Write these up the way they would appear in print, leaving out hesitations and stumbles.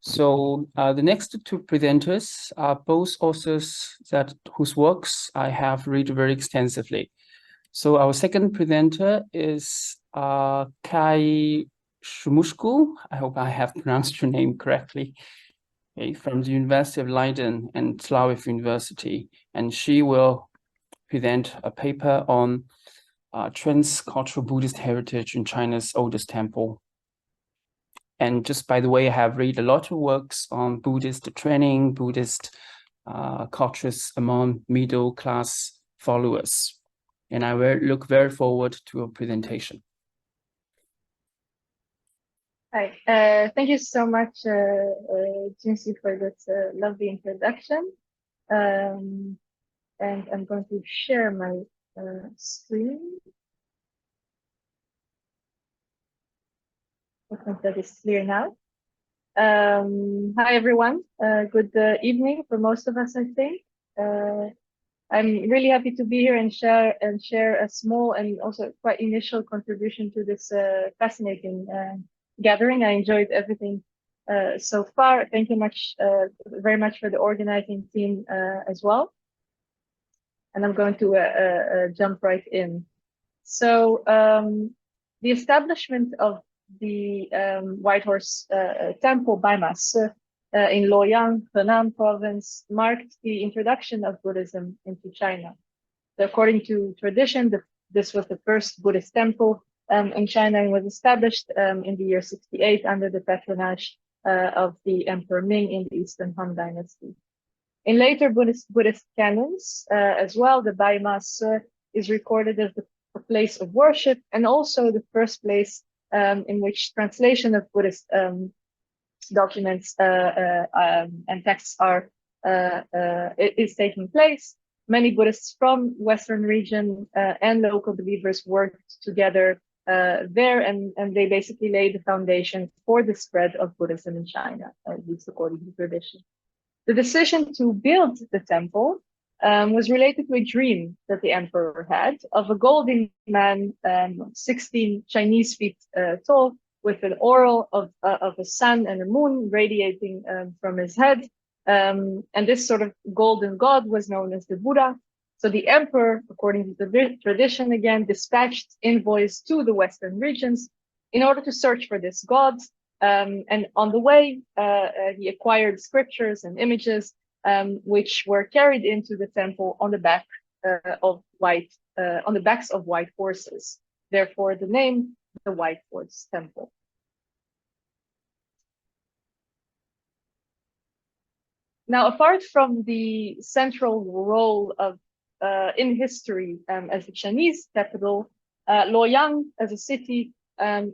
So the next two presenters are both authors whose works I have read very extensively. So our second presenter is Kai Shmushko. I hope I have pronounced your name correctly. Okay, from the University of Leiden and Aviv University, and she will present a paper on Trans-cultural Buddhist Heritage in China's oldest temple. And just by the way, I have read a lot of works on Buddhist training, Buddhist cultures among middle class followers. And I will look very forward to your presentation. Hi, thank you so much, Junxi, for this lovely introduction. And I'm going to share my screen. I think that is clear now. Hi, everyone. Good evening for most of us, I think. I'm really happy to be here and share a small and also quite initial contribution to this fascinating gathering. I enjoyed everything so far. Thank you very much for the organizing team as well. And I'm going to jump right in. So the establishment of the White Horse Temple by Masse in Luoyang, Henan province, marked the introduction of Buddhism into China. So according to tradition, this was the first Buddhist temple in China and was established in the year 68 under the patronage of the Emperor Ming in the Eastern Han Dynasty. In later Buddhist canons as well, the Bai Masse is recorded as the place of worship and also the first place in which translation of Buddhist documents and texts is taking place. Many Buddhists from Western region and local believers worked together there, and they basically laid the foundation for the spread of Buddhism in China, at least according to tradition. The decision to build the temple was related to a dream that the emperor had of a golden man, 16 Chinese feet tall, with an aureole of a sun and a moon radiating from his head. And this sort of golden god was known as the Buddha. So the emperor, according to the tradition again, dispatched envoys to the Western regions in order to search for this god. And on the way, he acquired scriptures and images which were carried into the temple on the back on the backs of white horses. Therefore, the name, the White Horse Temple. Now, apart from the central role of in history as the Chinese capital, Luoyang as a city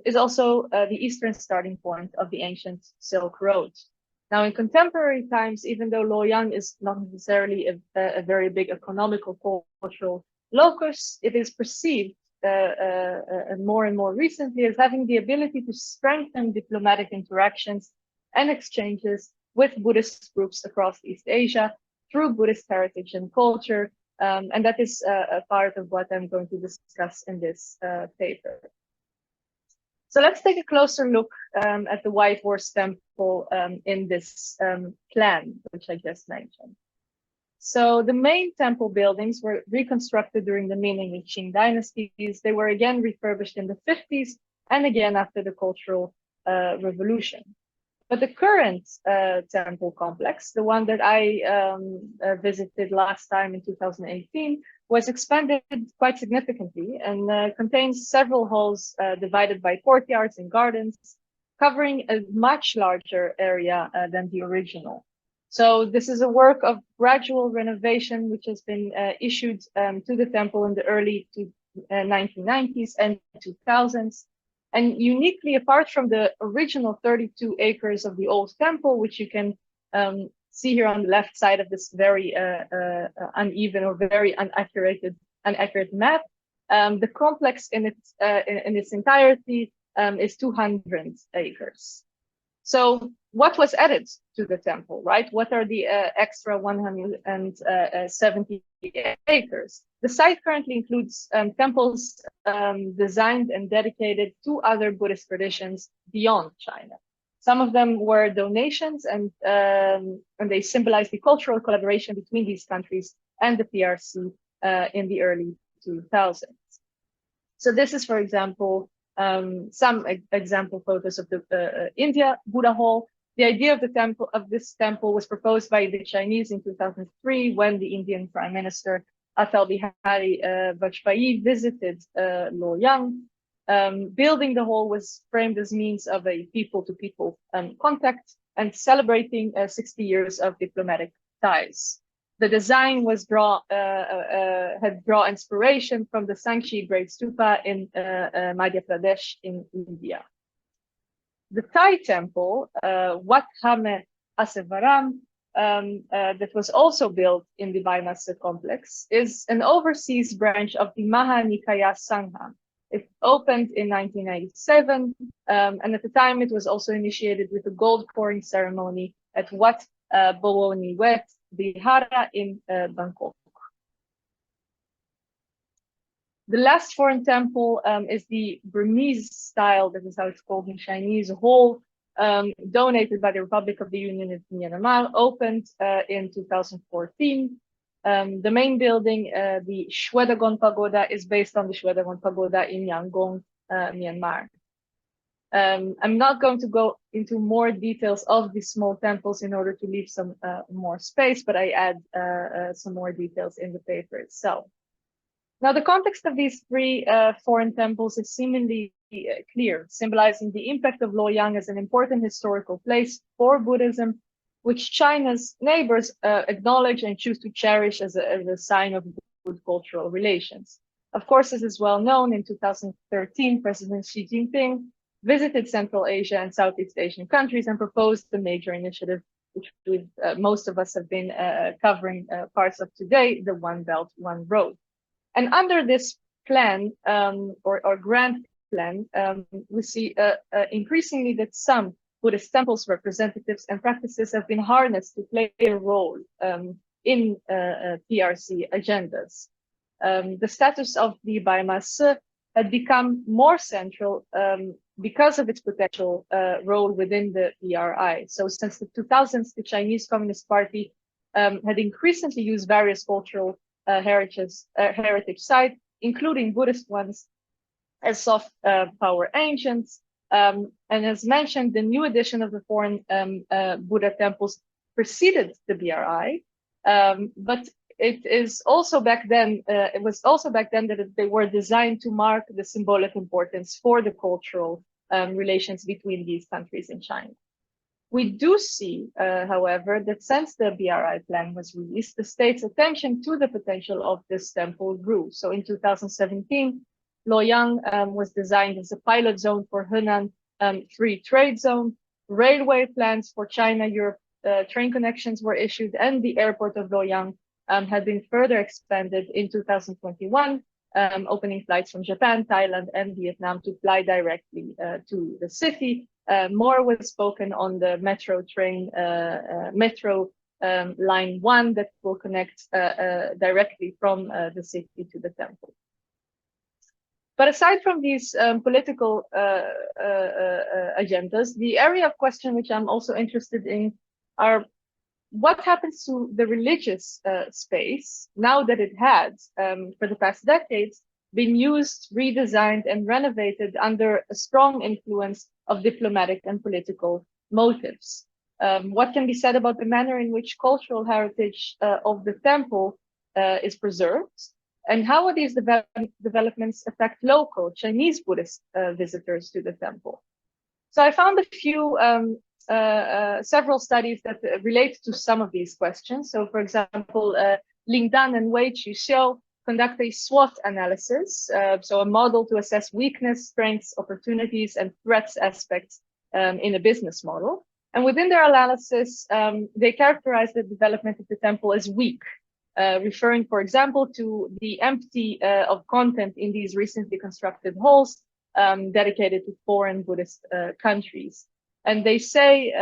is also the eastern starting point of the ancient Silk Road. Now, in contemporary times, even though Luoyang is not necessarily a very big economical cultural locus, it is perceived and more recently as having the ability to strengthen diplomatic interactions and exchanges with Buddhist groups across East Asia through Buddhist heritage and culture. And that is a part of what I'm going to discuss in this paper. So let's take a closer look at the White Horse Temple in this plan, which I just mentioned. So the main temple buildings were reconstructed during the Ming and Qing dynasties. They were again refurbished in the 50s and again after the Cultural Revolution. But the current temple complex, the one that I visited last time in 2018, was expanded quite significantly and contains several halls divided by courtyards and gardens, covering a much larger area than the original. So this is a work of gradual renovation, which has been issued to the temple in the early 1990s and 2000s. And uniquely, apart from the original 32 acres of the old temple, which you can see here on the left side of this very uneven or very inaccurate map, the complex in its entirety is 200 acres. So what was added to the temple, right? What are the extra 170 acres? The site currently includes temples designed and dedicated to other Buddhist traditions beyond China. Some of them were donations, and they symbolize the cultural collaboration between these countries and the PRC in the early 2000s. So this is, for example, some example photos of the India Buddha Hall. The idea of this temple was proposed by the Chinese in 2003 when the Indian Prime Minister Atal Bihari Vajpayee visited Luoyang. Building the hall was framed as means of a people-to-people contact and celebrating 60 years of diplomatic ties. The design was had drawn inspiration from the Sangchi Great Stupa in Madhya Pradesh in India. The Thai temple, Wat Hame Asevaram, that was also built in the Vaimasa complex, is an overseas branch of the Maha Nikaya Sangha. It opened in 1997, and at the time it was also initiated with a gold pouring ceremony at Wat Bowoni Wet Vihara in Bangkok. The last foreign temple is the Burmese style, that is how it's called in Chinese, hall donated by the Republic of the Union of Myanmar, opened in 2014. The main building, the Shwedagon Pagoda, is based on the Shwedagon Pagoda in Yangon, Myanmar. I'm not going to go into more details of these small temples in order to leave some more space, but I add some more details in the paper itself. Now, the context of these three foreign temples is seemingly clear, symbolizing the impact of Luoyang as an important historical place for Buddhism, which China's neighbors acknowledge and choose to cherish as a sign of good cultural relations. Of course, as is well known, in 2013, President Xi Jinping visited Central Asia and Southeast Asian countries and proposed the major initiative, which most of us have been covering parts of today, the One Belt, One Road. And under this plan, or grand plan, we see increasingly that some Buddhist temples, representatives, and practices have been harnessed to play a role in PRC agendas. The status of the Baimas had become more central because of its potential role within the BRI. So since the 2000s, the Chinese Communist Party had increasingly used various cultural heritage sites, including Buddhist ones, as soft power agents. And as mentioned, the new edition of the foreign Buddha temples preceded the BRI, but it is also back then. It was also back then that they were designed to mark the symbolic importance for the cultural relations between these countries and China. We do see, however, that since the BRI plan was released, the state's attention to the potential of this temple grew. So in 2017, Luoyang was designed as a pilot zone for Henan Free Trade Zone. Railway plans for China-Europe train connections were issued, and the airport of Luoyang had been further expanded in 2021, opening flights from Japan, Thailand, and Vietnam to fly directly to the city. More was spoken on the metro train, line 1 that will connect directly from the city to the temple. But aside from these political agendas, the area of question which I'm also interested in are what happens to the religious space now that it has, for the past decades, been used, redesigned, and renovated under a strong influence of diplomatic and political motives. What can be said about the manner in which cultural heritage of the temple is preserved, and how will these developments affect local Chinese Buddhist visitors to the temple? So I found a few, several studies that relate to some of these questions. So, for example, Ling Dan and Wei Qiu conduct a SWOT analysis, so a model to assess weakness, strengths, opportunities, and threats aspects in a business model. And within their analysis, they characterize the development of the temple as weak, referring, for example, to the empty of content in these recently constructed halls dedicated to foreign Buddhist countries. And they say,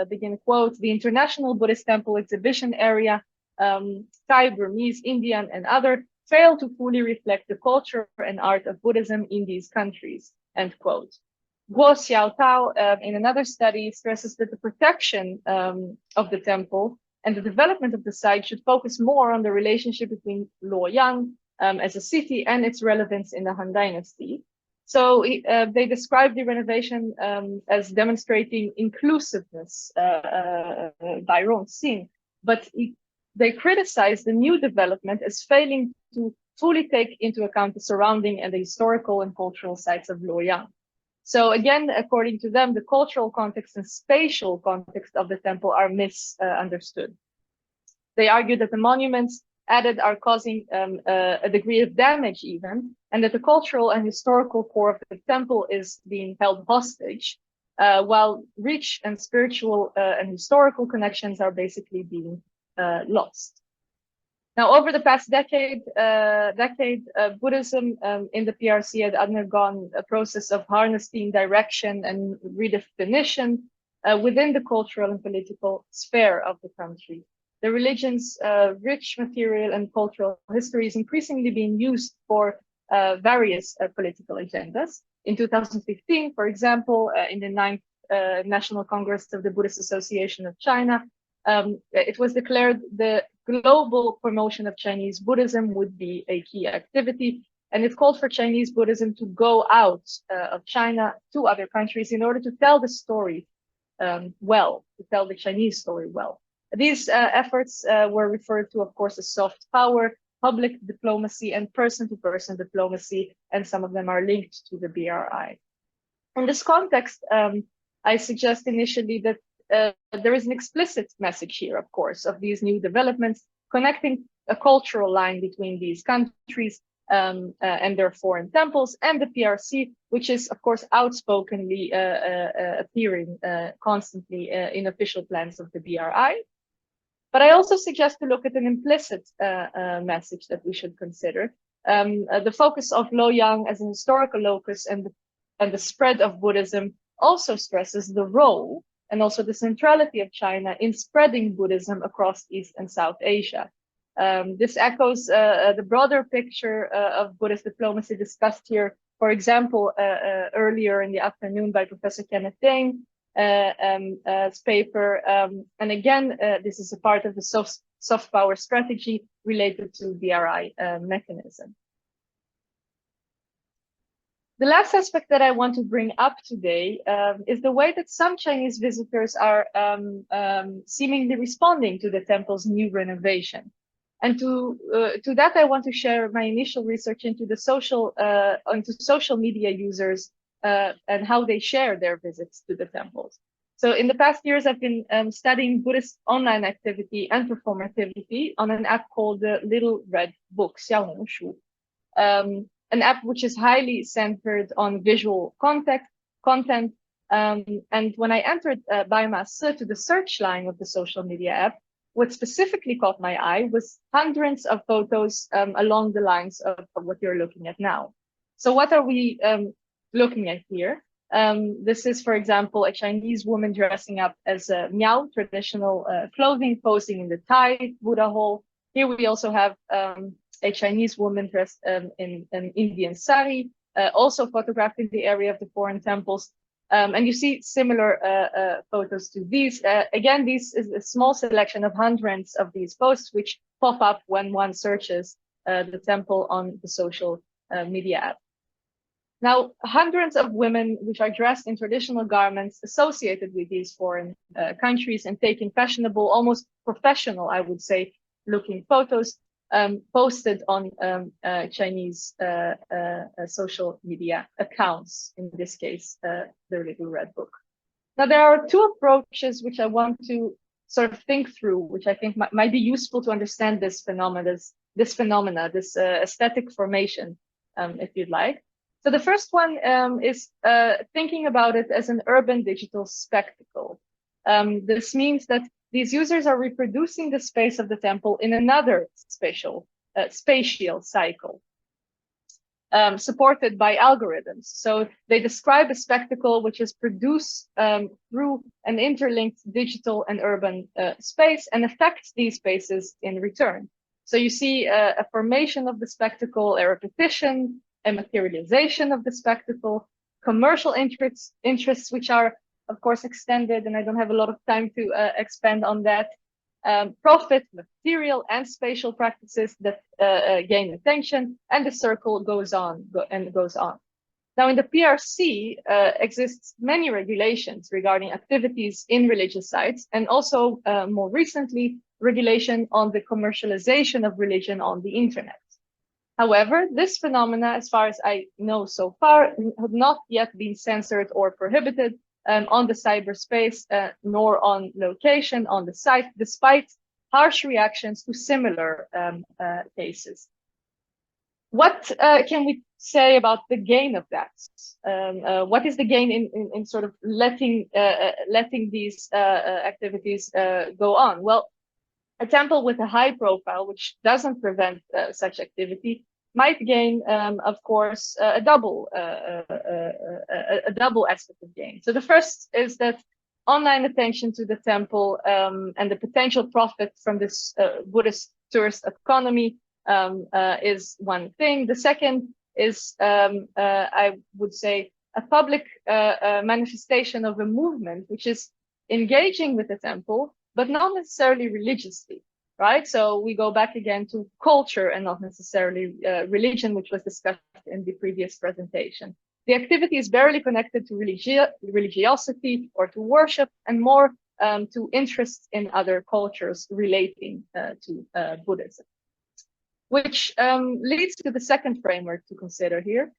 begin quote, the International Buddhist Temple Exhibition Area, Thai, Burmese, Indian, and other, fail to fully reflect the culture and art of Buddhism in these countries, end quote. Guo Xiaotao, in another study, stresses that the protection of the temple and the development of the site should focus more on the relationship between Luoyang as a city and its relevance in the Han Dynasty. So they describe the renovation as demonstrating inclusiveness by Rongxing, but they criticize the new development as failing to fully take into account the surrounding and the historical and cultural sites of Luoyang. So again, according to them, the cultural context and spatial context of the temple are misunderstood. They argue that the monuments added are causing a degree of damage even, and that the cultural and historical core of the temple is being held hostage, while rich and spiritual and historical connections are basically being lost. Now, over the past decade, Buddhism in the PRC had undergone a process of harnessing direction and redefinition within the cultural and political sphere of the country. The religion's rich material and cultural history is increasingly being used for various political agendas. In 2015, for example, in the 9th National Congress of the Buddhist Association of China, it was declared the global promotion of Chinese Buddhism would be a key activity, and it called for Chinese Buddhism to go out of China to other countries in order to tell the story well, to tell the Chinese story well. These efforts were referred to, of course, as soft power, public diplomacy, and person-to-person diplomacy, and some of them are linked to the BRI. In this context, I suggest initially that there is an explicit message here, of course, of these new developments, connecting a cultural line between these countries and their foreign temples and the PRC, which is, of course, outspokenly appearing constantly in official plans of the BRI. But I also suggest to look at an implicit message that we should consider. The focus of Luoyang as a historical locus and the spread of Buddhism also stresses the role and also the centrality of China in spreading Buddhism across East and South Asia. This echoes the broader picture of Buddhist diplomacy discussed here, for example, earlier in the afternoon by Professor Kenneth Deng, paper. And again, this is a part of the soft power strategy related to BRI mechanism. The last aspect that I want to bring up today is the way that some Chinese visitors are seemingly responding to the temple's new renovation. And to that, I want to share my initial research into the social media users and how they share their visits to the temples. So in the past years, I've been studying Buddhist online activity and performativity on an app called the Little Red Book, Xiaohongshu. An app which is highly centered on visual content. And when I entered BIMAS to the search line of the social media app, what specifically caught my eye was hundreds of photos along the lines of what you're looking at now. So what are we looking at here? This is, for example, a Chinese woman dressing up as a Miao, traditional clothing, posing in the Thai Buddha hall. Here we also have a Chinese woman dressed in an Indian sari, also photographed in the area of the foreign temples. And you see similar photos to these. Again, this is a small selection of hundreds of these posts, which pop up when one searches the temple on the social media app. Now, hundreds of women which are dressed in traditional garments associated with these foreign countries and taking fashionable, almost professional, I would say, looking photos posted on Chinese social media accounts, in this case, the Little Red Book. Now, there are two approaches which I want to sort of think through, which I think might be useful to understand this phenomena, this aesthetic formation, if you'd like. So the first one is thinking about it as an urban digital spectacle. This means that these users are reproducing the space of the temple in another spatial cycle, supported by algorithms. So they describe a spectacle which is produced through an interlinked digital and urban space and affects these spaces in return. So you see a formation of the spectacle, a repetition, a materialization of the spectacle, commercial interests, which are, of course, extended, and I don't have a lot of time to expand on that. Profit, material, and spatial practices that gain attention, and the circle goes on and goes on. Now, in the PRC exists many regulations regarding activities in religious sites, and also more recently, regulation on the commercialization of religion on the internet. However, this phenomena, as far as I know so far, have not yet been censored or prohibited on the cyberspace, nor on location on the site, despite harsh reactions to similar cases. What can we say about the gain of that? What is the gain in sort of letting these activities go on? Well, a temple with a high profile, which doesn't prevent such activity, might gain, of course, a double aspect of gain. So the first is that online attention to the temple and the potential profit from this Buddhist tourist economy is one thing. The second is, I would say, a public manifestation of a movement which is engaging with the temple, but not necessarily religiously, right? So we go back again to culture and not necessarily religion, which was discussed in the previous presentation. The activity is barely connected to religiosity or to worship, and more to interests in other cultures relating to Buddhism. Which leads to the second framework to consider here,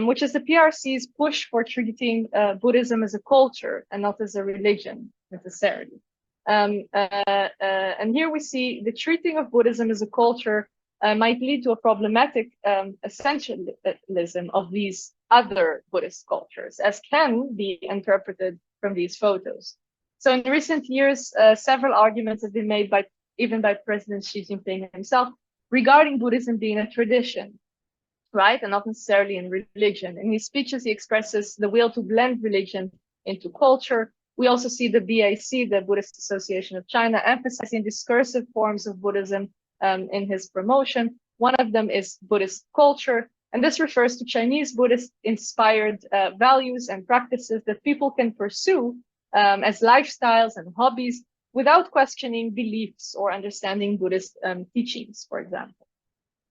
which is the PRC's push for treating Buddhism as a culture and not as a religion necessarily. And here we see the treating of Buddhism as a culture might lead to a problematic essentialism of these other Buddhist cultures, as can be interpreted from these photos. So in recent years, several arguments have been made even by President Xi Jinping himself regarding Buddhism being a tradition, right, and not necessarily in religion. In his speeches, he expresses the will to blend religion into culture. We also see the BAC, the Buddhist Association of China, emphasizing discursive forms of Buddhism in his promotion. One of them is Buddhist culture, and this refers to Chinese Buddhist-inspired values and practices that people can pursue as lifestyles and hobbies without questioning beliefs or understanding Buddhist teachings, for example.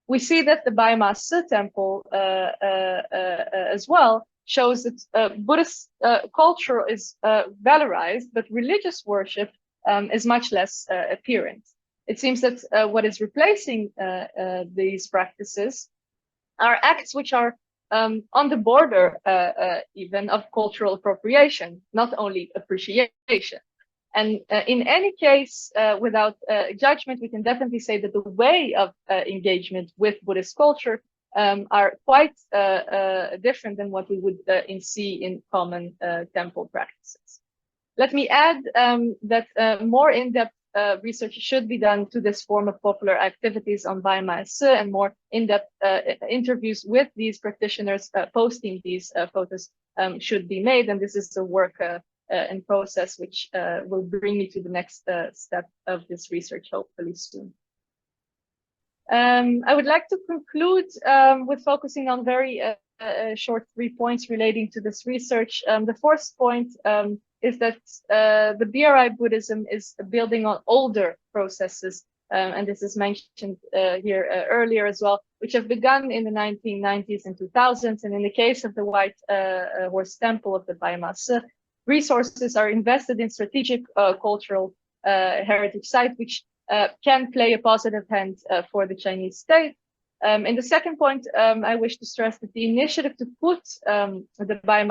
We see that the BRI temple as well shows that Buddhist culture is valorized, but religious worship is much less apparent. It seems that what is replacing these practices are acts which are on the border even of cultural appropriation, not only appreciation. And in any case, without judgment, we can definitely say that the way of engagement with Buddhist culture are quite different than what we would see in common temple practices. Let me add that more in-depth research should be done to this form of popular activities on BRI, and more in-depth interviews with these practitioners posting these photos should be made. And this is the work in process, which will bring me to the next step of this research, hopefully soon. I would like to conclude with focusing on very short 3 points relating to this research. The first point is that the BRI Buddhism is building on older processes, and this is mentioned here earlier as well, which have begun in the 1990s and 2000s. And in the case of the White Horse Temple of the BRI, resources are invested in strategic cultural heritage sites, which can play a positive hand for the Chinese state. In the second point, I wish to stress that the initiative to put the BRI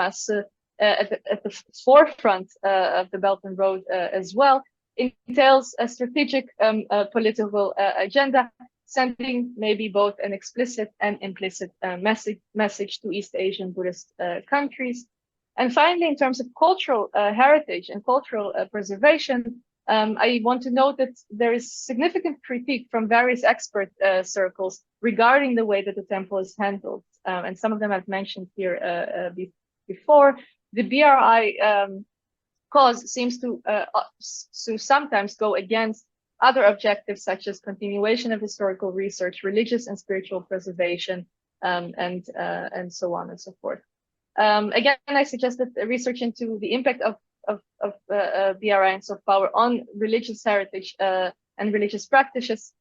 at the forefront of the Belt and Road as well entails a strategic political agenda, sending maybe both an explicit and implicit message to East Asian Buddhist countries. And finally, in terms of cultural heritage and cultural preservation, I want to note that there is significant critique from various expert circles regarding the way that the temple is handled. And some of them I've mentioned here before. The BRI cause seems to sometimes go against other objectives, such as continuation of historical research, religious and spiritual preservation, and so on and so forth. Again, I suggested research into the impact of BRI and soft power on religious heritage and religious practices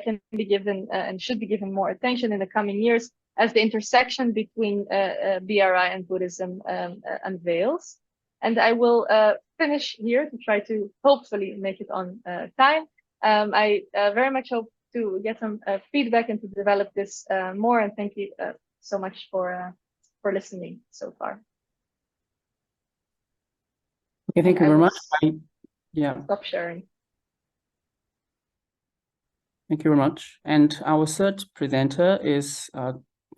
can be given and should be given more attention in the coming years as the intersection between BRI and Buddhism unveils. And I will finish here to try to hopefully make it on time. I very much hope to get some feedback and to develop this more. And thank you so much for listening so far. Okay, thank you very much. Yeah. Stop sharing. Thank you very much. And our third presenter is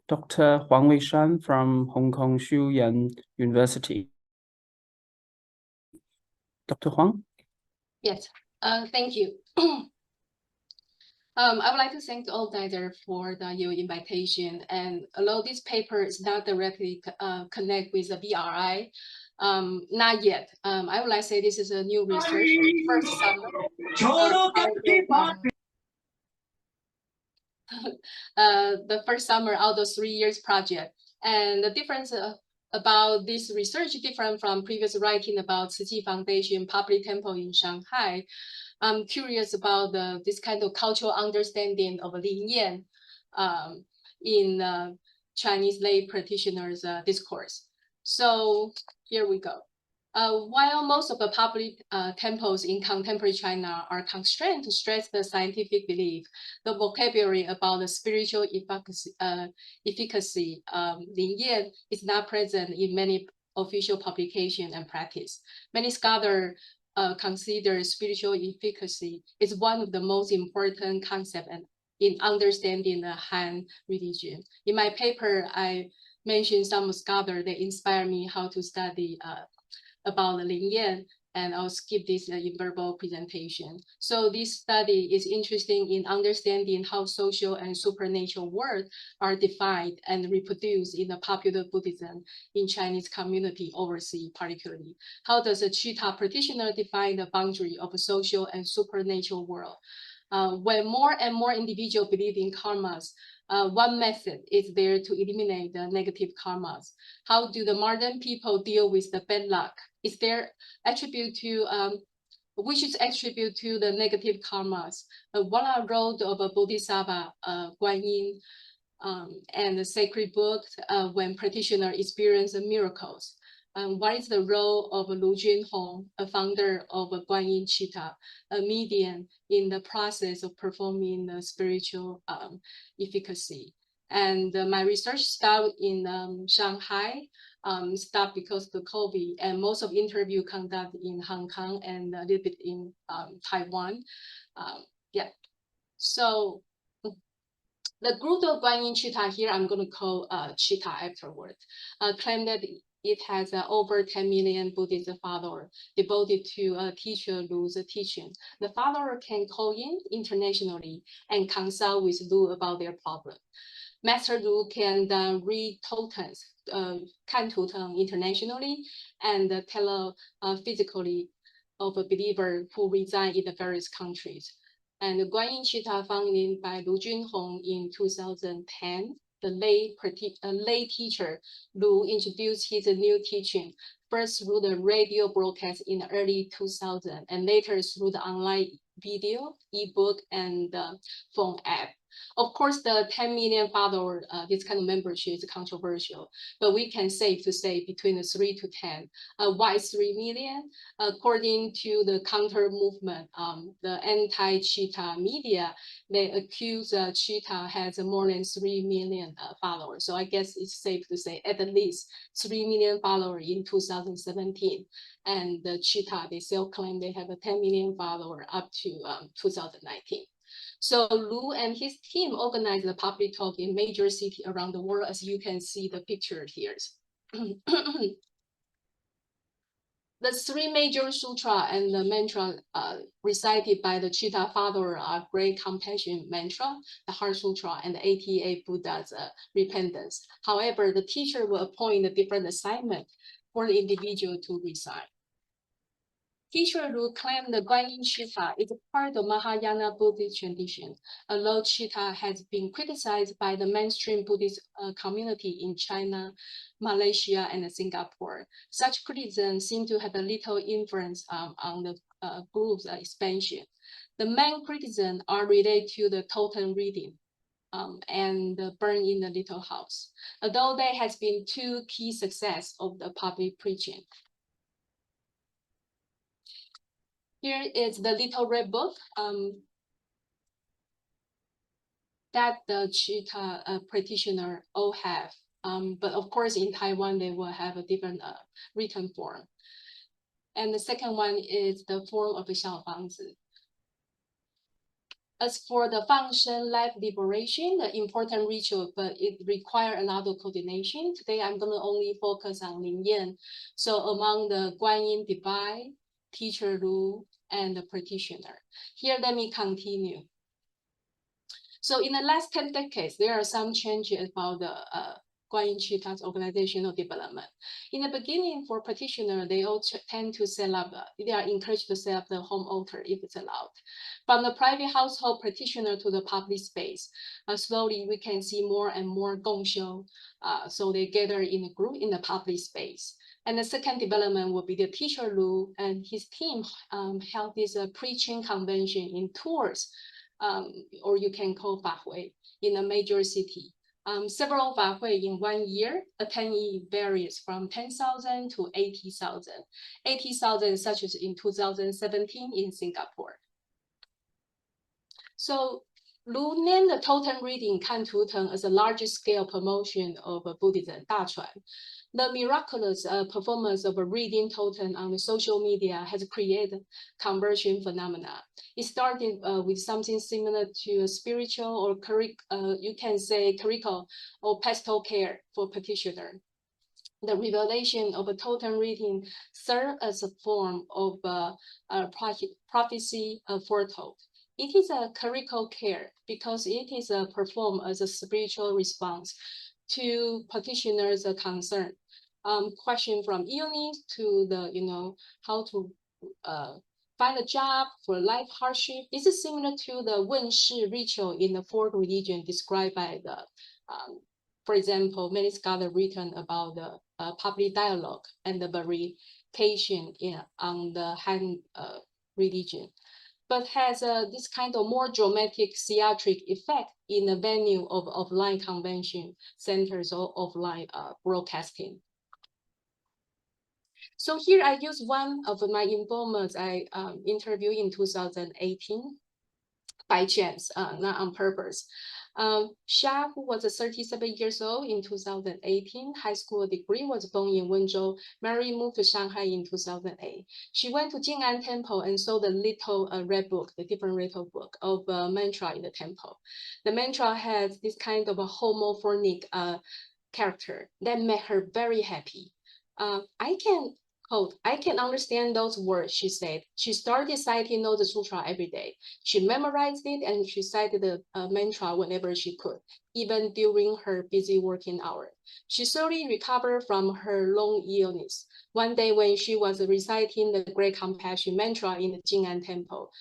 Dr. Huang Weishan from Kong Shue Yan University. Dr. Huang? Yes, thank you. I would like to thank the organizer for your invitation. And although this paper is not directly connect with the BRI, not yet. I would like to say this is a new research, first summer. The first summer out of 3 years project. And the difference about this research different from previous writing about Tzu Chi Foundation Public Temple in Shanghai. I'm curious about this kind of cultural understanding of Lin Yan in Chinese lay practitioners' discourse. So here we go. While most of the public temples in contemporary China are constrained to stress the scientific belief, the vocabulary about the spiritual efficacy Lin Yan is not present in many official publication and practice. Many scholars consider spiritual efficacy is one of the most important concepts in understanding the Han religion. In my paper, I mentioned some scholars that inspire me how to study about the Lin Yan, and I'll skip this in verbal presentation. So this study is interesting in understanding how social and supernatural words are defined and reproduced in the popular Buddhism in Chinese community overseas particularly. How does a Chita practitioner define the boundary of a social and supernatural world? When more and more individuals believe in karmas, one method is there to eliminate the negative karmas. How do the modern people deal with the bad luck? Is there attribute to which is attribute to the negative karmas? What are roles of a bodhisattva, Guanyin, and the sacred book when practitioner experience miracles? What is the role of Lu Junhong, a founder of Guanyin Chita, a medium in the process of performing the spiritual efficacy? And my research started in Shanghai, stopped because of the COVID, and most of interview conducted in Hong Kong and a little bit in Taiwan. Yeah, so the group of Guanyin Chita here, I'm going to call Chita afterward, claim that it has over 10 million Buddhist followers devoted to teacher Lu's teaching. The follower can call in internationally and consult with Lu about their problem. Master Lu can read totens, kan totem internationally, and tell physically of a believer who reside in the various countries. And the Guanyin Chita founded by Lu Junhong in 2010. The lay teacher Lu introduced his new teaching first through the radio broadcast in the early 2000s and later through the online video, ebook, and phone app. Of course, the 10 million follower, this kind of membership is controversial, but we can safe to say between the 3 to 10. Why 3 million? According to the counter movement, the anti-Chita media, they accuse Chita has more than 3 million followers. So I guess it's safe to say at least 3 million followers in 2017. And the Chita, they self-claim they have a 10 million follower up to 2019. So Lu and his team organized the public talk in major cities around the world, as you can see the picture here. The 3 major sutra and the mantra recited by the Chita follower are Great Compassion mantra, the Heart Sutra, and the 88 Buddha's repentance. However, the teacher will appoint a different assignment for the individual to recite. Teacher Lu claimed the Guanyin Chitta is part of Mahayana Buddhist tradition, although Chitta has been criticized by the mainstream Buddhist community in China, Malaysia, and Singapore. Such criticism seems to have a little influence on the group's expansion. The main criticisms are related to the totem reading and the burn in the little house, although there has been two key success of the public preaching. Here is the little red book that the Chitta practitioner all have. But of course, in Taiwan, they will have a different written form. And the second one is the form of a Xiaofangzi. As for the function life liberation, the important ritual, but it requires a lot of coordination. Today, I'm going to only focus on Lin Yan. So among the Guanyin divide, Teacher Lu, and the practitioner. Here, let me continue. So in the last 10 decades, there are some changes about the Guanyin Chitta's organizational development. In the beginning, for practitioners, they all tend to set up, they are encouraged to set up the home altar if it's allowed. From the private household practitioner to the public space, slowly we can see more and more gongshou. So they gather in a group in the public space. And the second development will be the Teacher Lu and his team held this preaching convention in tours, or you can call Fahui, in a major city. Several Fahui in 1 year, attendee varies from 10,000 to 80,000. 80,000 such as in 2017 in Singapore. So Lu named the totem reading Kan Tu Teng as a largest scale promotion of Buddhism, Da Chuan. The miraculous performance of a reading totem on the social media has created conversion phenomena. It started with something similar to a spiritual or you can say clerical or pastoral care for practitioner. The revelation of a totem reading served as a form of prophecy foretold. It is a clerical care because it is performed as a spiritual response to practitioners' concern. Question from illness to the, how to find a job for life hardship. This is similar to the Wen Shi ritual in the fourth religion described by the, for example, many scholars written about the public dialogue and the verification on the Han religion, but has this kind of more dramatic theatric effect in the venue of offline convention centers or offline broadcasting. So here I use one of my informants I interviewed in 2018 by chance, not on purpose. Xia, who was 37 years old in 2018, high school degree, was born in Wenzhou, married, moved to Shanghai in 2008. She went to Jing'an Temple and saw the little red book, the different little book of mantra in the temple. The mantra has this kind of a homophonic character that made her very happy. I can understand those words, she said. She started citing those sutra every day. She memorized it and she cited the mantra whenever she could, even during her busy working hour. She slowly recovered from her long illness. One day when she was reciting the Great Compassion mantra in the Jing'an Temple,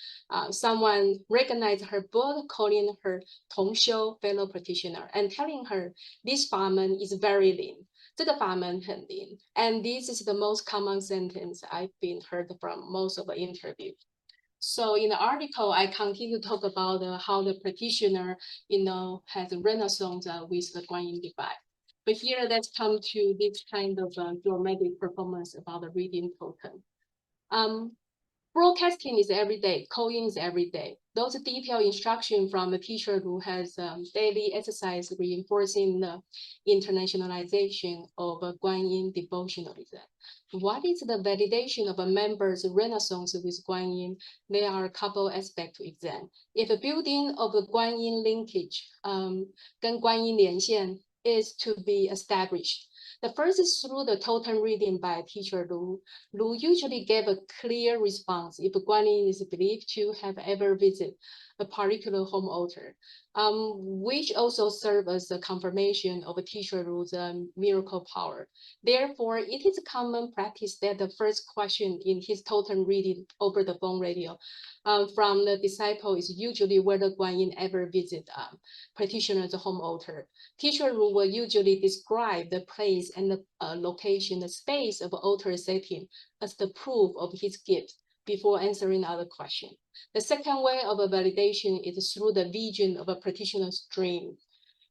someone recognized her both, calling her Tongxiu, fellow practitioner, and telling her, this Famen is very lean. 这个法门很灵, and this is the most common sentence I've been heard from most of the interview. So in the article, I continue to talk about how the practitioner, has a renaissance with the Guanyin divide. But here, let's come to this kind of dramatic performance about the reading totem. Broadcasting is every day, calling is every day. Those detailed instructions from the teacher who has daily exercise reinforcing the internationalization of Guanyin devotionalism. What is the validation of a member's renaissance with Guanyin? There are a couple aspects to examine. If a building of the Guanyin linkage, 跟观音连线 is to be established, The first is through the totem reading by teacher Lu. Lu usually gave a clear response if Guanyin is believed to have ever visited a particular home altar, which also serves as a confirmation of teacher Lu's miracle power. Therefore, it is a common practice that the first question in his totem reading over the phone radio from the disciple is usually whether Guanyin ever visited practitioner's home altar. Teacher Lu will usually describe the place and the location, the space of altar setting as the proof of his gift before answering other questions. The second way of validation is through the vision of a practitioner's dream.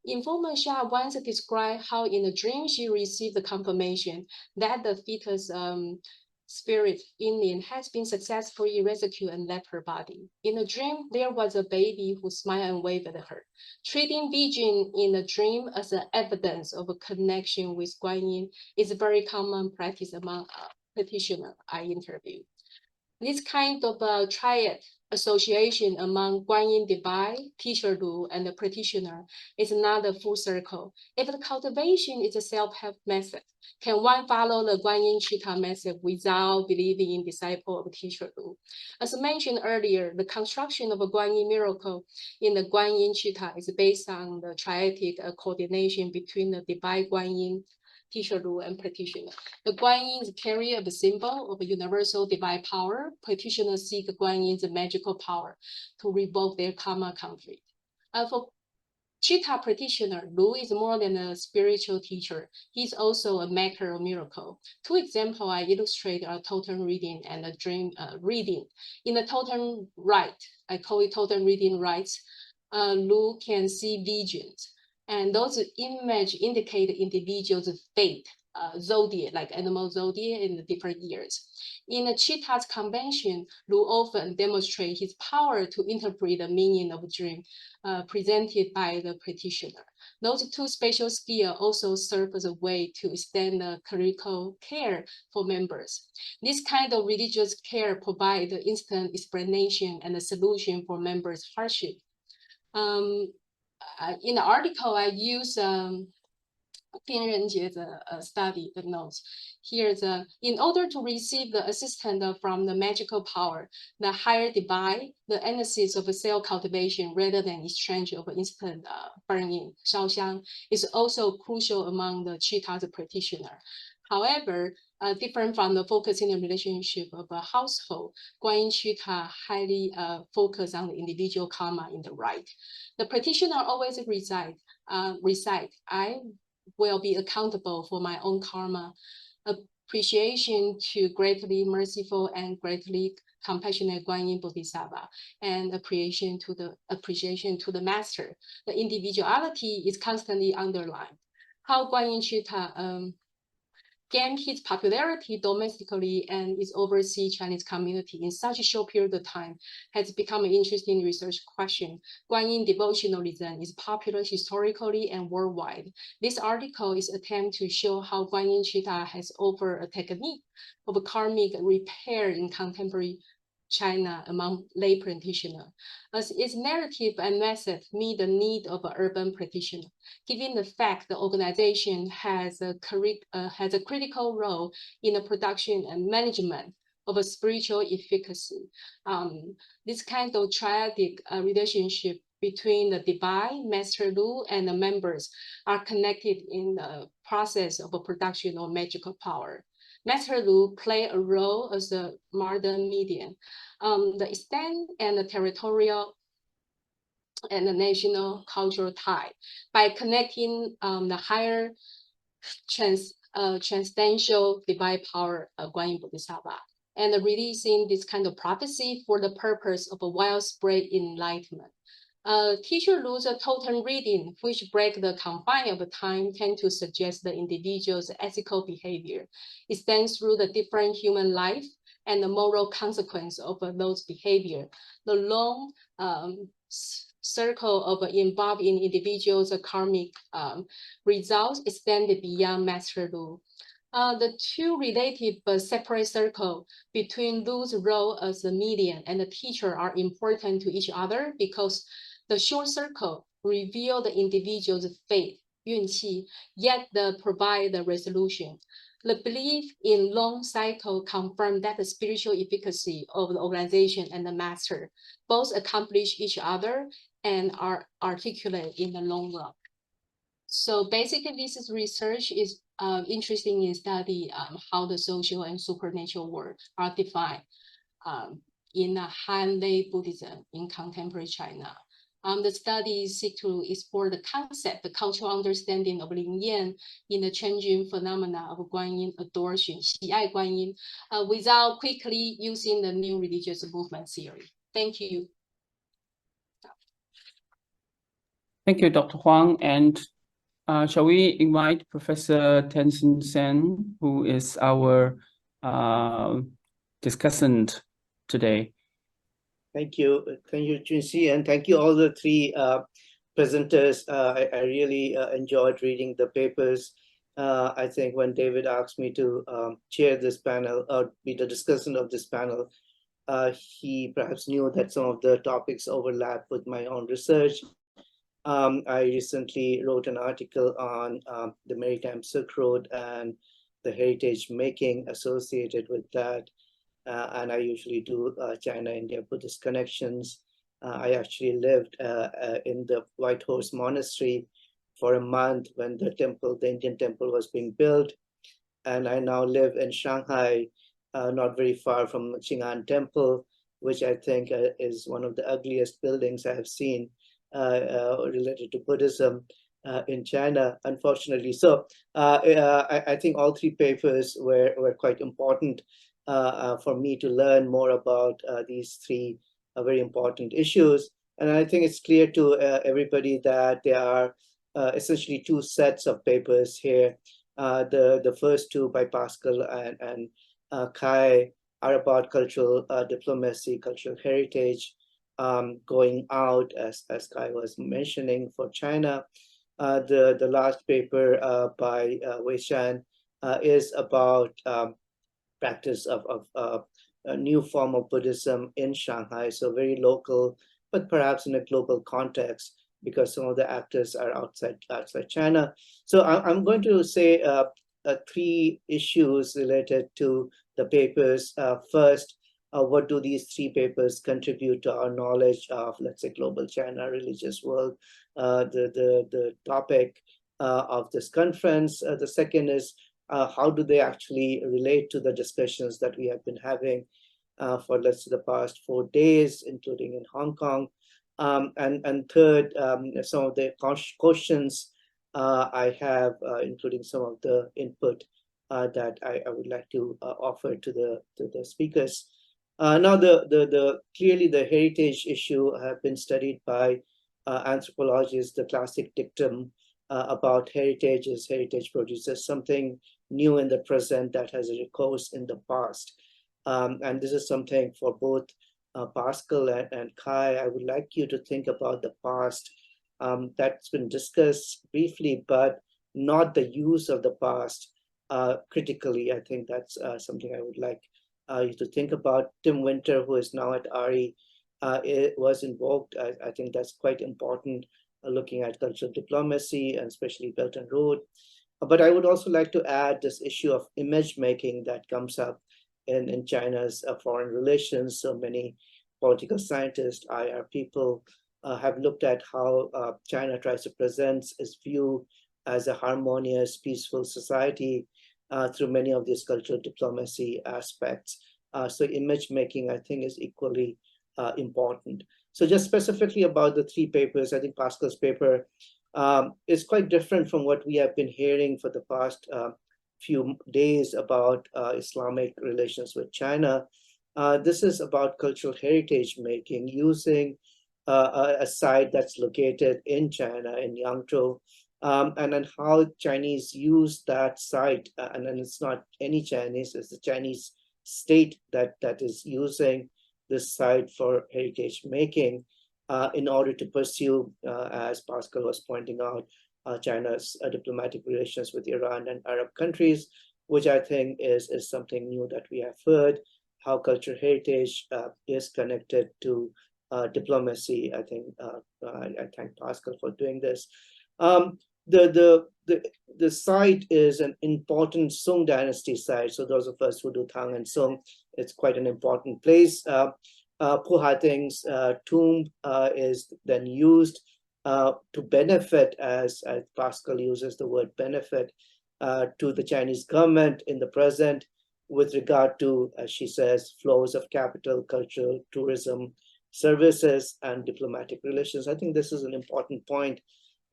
Informer Xia once described how in a dream she received the confirmation that the fetus spirit Indian has been successfully rescued and left her body. In a dream, there was a baby who smiled and waved at her. Treating vision in a dream as an evidence of a connection with Guanyin is a very common practice among practitioners I interviewed. This kind of triad association among Guanyin divine, teacher Lu, and the practitioner is not a full circle. If the cultivation is a self-help method, can one follow the Guanyin Chitta method without believing in disciple of teacher Lu? As mentioned earlier, the construction of a Guanyin miracle in the Guanyin Chitta is based on the triadic coordination between the divine Guanyin, teacher Lu, and practitioner. The Guanyin is carrier of the symbol of a universal divine power. Practitioners seek Guanyin's magical power to revoke their karma conflict. For Chitta practitioner, Lu is more than a spiritual teacher. He's also a maker of miracle. Two examples I illustrate are totem reading and a dream reading. In the totem rite, I call it totem reading rites, Lu can see visions. And those images indicate the individual's fate, zodiac, like animal zodiac in the different years. In the Chitta's convention, Lu often demonstrates his power to interpret the meaning of a dream presented by the practitioner. Those two special skills also serve as a way to extend the clerical care for members. This kind of religious care provides the instant explanation and a solution for members' hardship. In the article, I use study the notes. Here's in order to receive the assistance from the magical power, the higher divide, the emphasis of cell cultivation rather than exchange of instant burning, 烧香, is also crucial among the Chitta's practitioner. However, different from the focusing the relationship of a household, Guanyin Chitta highly focus on the individual karma in the rite. The practitioner always recite, I will be accountable for my own karma. Appreciation to greatly merciful and greatly compassionate Guanyin Bodhisattva, and appreciation to the master. The individuality is constantly underlined. How Guanyin Chitta gained his popularity domestically and its overseas Chinese community in such a short period of time has become an interesting research question. Guanyin devotionalism is popular historically and worldwide. This article is an attempt to show how Guanyin Chitta has offered a technique of a karmic repair in contemporary China among lay practitioners, as its narrative and method meet the need of an urban practitioner. Given the fact the organization has a critical role in the production and management of a spiritual efficacy, this kind of triadic relationship between the divine, Master Lu, and the members are connected in the process of a production of magical power. Master Lu played a role as a modern medium. The extent and the territorial and the national cultural tie by connecting the higher transnational divine power of Guanyin Bodhisattva and releasing this kind of prophecy for the purpose of a widespread enlightenment. Teacher Lu's totem reading, which break the confine of time, tend to suggest the individual's ethical behavior. It stands through the different human life and the moral consequence of those behavior. The long circle of involved in individuals' karmic results extended beyond Master Lu. The two related but separate circles between Lu's role as a medium and the teacher are important to each other because the short circle reveals the individual's fate Junxi, yet provide the resolution. The belief in long cycle confirm that the spiritual efficacy of the organization and the master both accomplish each other and are articulate in the long run. So basically, this research is interesting in study how the social and supernatural world are defined in Han Lei Buddhism in contemporary China. The studies seek to explore the concept, the cultural understanding of Lin Yan in the changing phenomena of Guanyin adoration, 喜爱观音, without quickly using the new religious movement theory. Thank you. Thank you, Dr. Huang. And shall we invite Professor Tansen, who is our discussant today? Thank you, Junxi, and thank you all the three presenters. I really enjoyed reading the papers. I think when David asked me to chair this panel or be the discussant of this panel, he perhaps knew that some of the topics overlap with my own research. I recently wrote an article on the Maritime Silk Road and the heritage making associated with that. And I usually do China-India Buddhist connections. I actually lived in the White Horse Monastery for a month when the Indian temple was being built. And I now live in Shanghai, not very far from Qian Temple, which I think is one of the ugliest buildings I have seen related to Buddhism in China, unfortunately. So I think all three papers were quite important for me to learn more about these three very important issues. And I think it's clear to everybody that there are essentially two sets of papers here. The first two by Pascale and Kai are about cultural diplomacy, cultural heritage, going out, as Kai was mentioning, for China. The last paper by Weishan is about practice of a new form of Buddhism in Shanghai, so very local, but perhaps in a global context, because some of the actors are outside China. So I'm going to say three issues related to the papers. First, what do these three papers contribute to our knowledge of, let's say, global China, religious world, the topic of this conference. The second is, how do they actually relate to the discussions that we have been having for, let's say, the past 4 days, including in Hong Kong? And third, some of the questions I have, including some of the input that I would like to offer to the speakers. Now, clearly the heritage issue have been studied by anthropologists. The classic dictum about heritage is heritage produces something new in the present that has a recourse in the past. And this is something for both Pascale and Kai. I would like you to think about the past. That's been discussed briefly, but not the use of the past critically. I think that's something I would like you to think about. Tim Winter, who is now at RE, was involved. I think that's quite important, looking at cultural diplomacy and especially Belt and Road. But I would also like to add this issue of image making that comes up in China's foreign relations. So many political scientists, IR people, have looked at how China tries to present its view as a harmonious, peaceful society through many of these cultural diplomacy aspects. So image making, I think, is equally important. So just specifically about the three papers, I think Pascale's paper is quite different from what we have been hearing for the past few days about Islamic relations with China. This is about cultural heritage making using a site that's located in China, in Yangzhou, and then how Chinese use that site. And then it's not any Chinese, it's the Chinese state that is using this site for heritage making in order to pursue, as Pascale was pointing out, China's diplomatic relations with Iran and Arab countries, which I think is something new that we have heard, how cultural heritage is connected to diplomacy. I think I thank Pascale for doing this. the site is an important Song dynasty site. So those of us who do Tang and Song, it's quite an important place. Pu Hating's tomb is then used to benefit, as Pascale uses the word benefit, to the Chinese government in the present with regard to, as she says, flows of capital, cultural, tourism, services, and diplomatic relations. I think this is an important point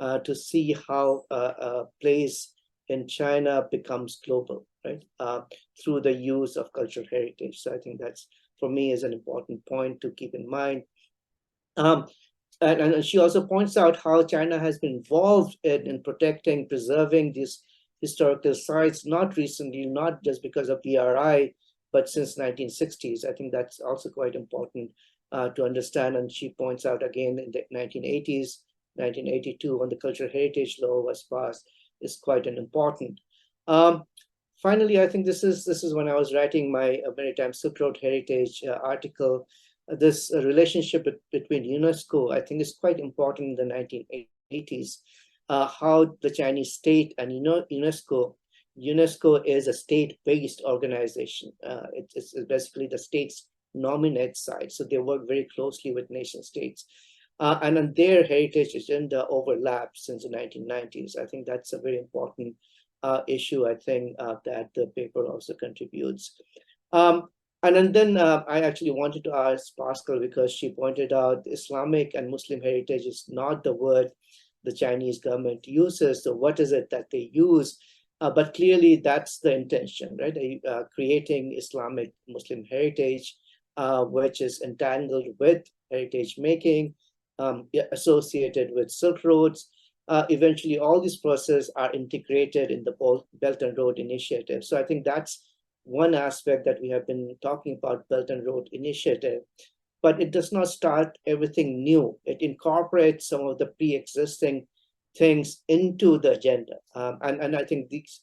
to see how a place in China becomes global, right? Through the use of cultural heritage. So I think that's, for me, is an important point to keep in mind. And she also points out how China has been involved in protecting, preserving these historical sites, not recently, not just because of BRI, but since 1960s. I think that's also quite important to understand. And she points out again in the 1980s, 1982, when the Cultural Heritage Law was passed, is quite an important. Finally, I think this is when I was writing my Maritime Silk Road Heritage article. This relationship between UNESCO, I think, is quite important in the 1980s. How the Chinese state and UNESCO is a state-based organization. It's basically the states nominate sites, so they work very closely with nation states. And on their heritage agenda overlaps since the 1990s. I think that's a very important issue, I think, that the paper also contributes. And then I actually wanted to ask Pascale, because she pointed out Islamic and Muslim heritage is not the word the Chinese government uses. So what is it that they use? But clearly that's the intention, right? Creating Islamic Muslim heritage, which is entangled with heritage making, associated with Silk Roads. Eventually, all these processes are integrated in the Belt and Road Initiative. So I think that's one aspect that we have been talking about, Belt and Road Initiative. But it does not start everything new. It incorporates some of the pre-existing things into the agenda. And I think these,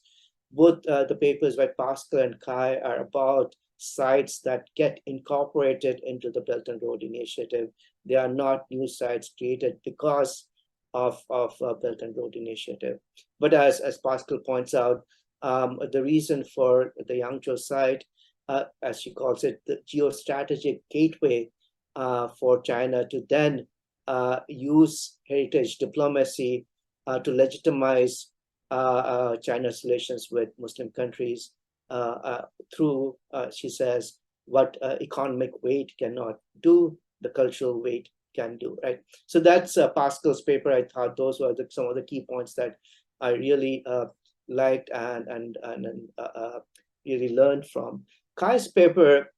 both the papers by Pascale and Kai are about sites that get incorporated into the Belt and Road Initiative. They are not new sites created because of Belt and Road Initiative. But as Pascale points out, the reason for the Yangzhou site, as she calls it, the geostrategic gateway for China to then use heritage diplomacy to legitimize China's relations with Muslim countries through, she says, what economic weight cannot do, the cultural weight can do, right? So that's Pascale's paper. I thought those were some of the key points that I really liked and really learned from. Kai's paper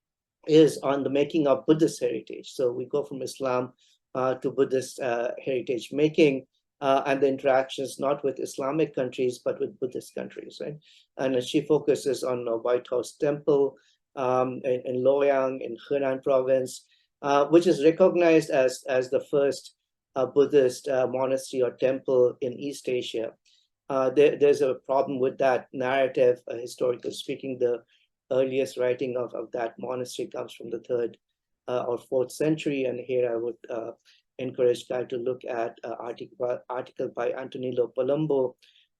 is on the making of Buddhist heritage. So we go from Islam to Buddhist heritage making, and the interactions not with Islamic countries, but with Buddhist countries, right? And she focuses on a White House Temple in Luoyang in Henan province, which is recognized as the first Buddhist monastery or temple in East Asia. There's a problem with that narrative, historically speaking. The earliest writing of that monastery comes from the 3rd or 4th century. And here I would encourage Kai to look at an article by Antonino Palumbo,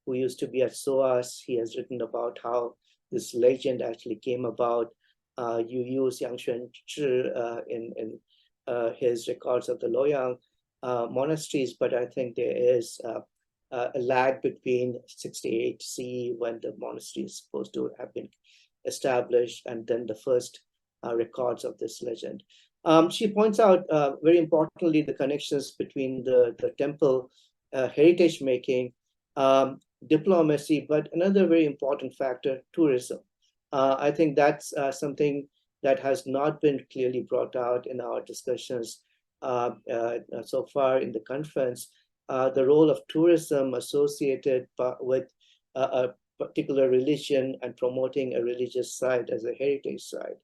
who used to be at SOAS. He has written about how this legend actually came about. You use Yang Xuan in his records of the Luoyang monasteries, but I think there is a lag between 68 CE, when the monastery is supposed to have been established, and then the first records of this legend. She points out, very importantly, the connections between the temple heritage making, diplomacy, but another very important factor, tourism. I think that's something that has not been clearly brought out in our discussions so far in the conference. The role of tourism associated with a particular religion and promoting a religious site as a heritage site.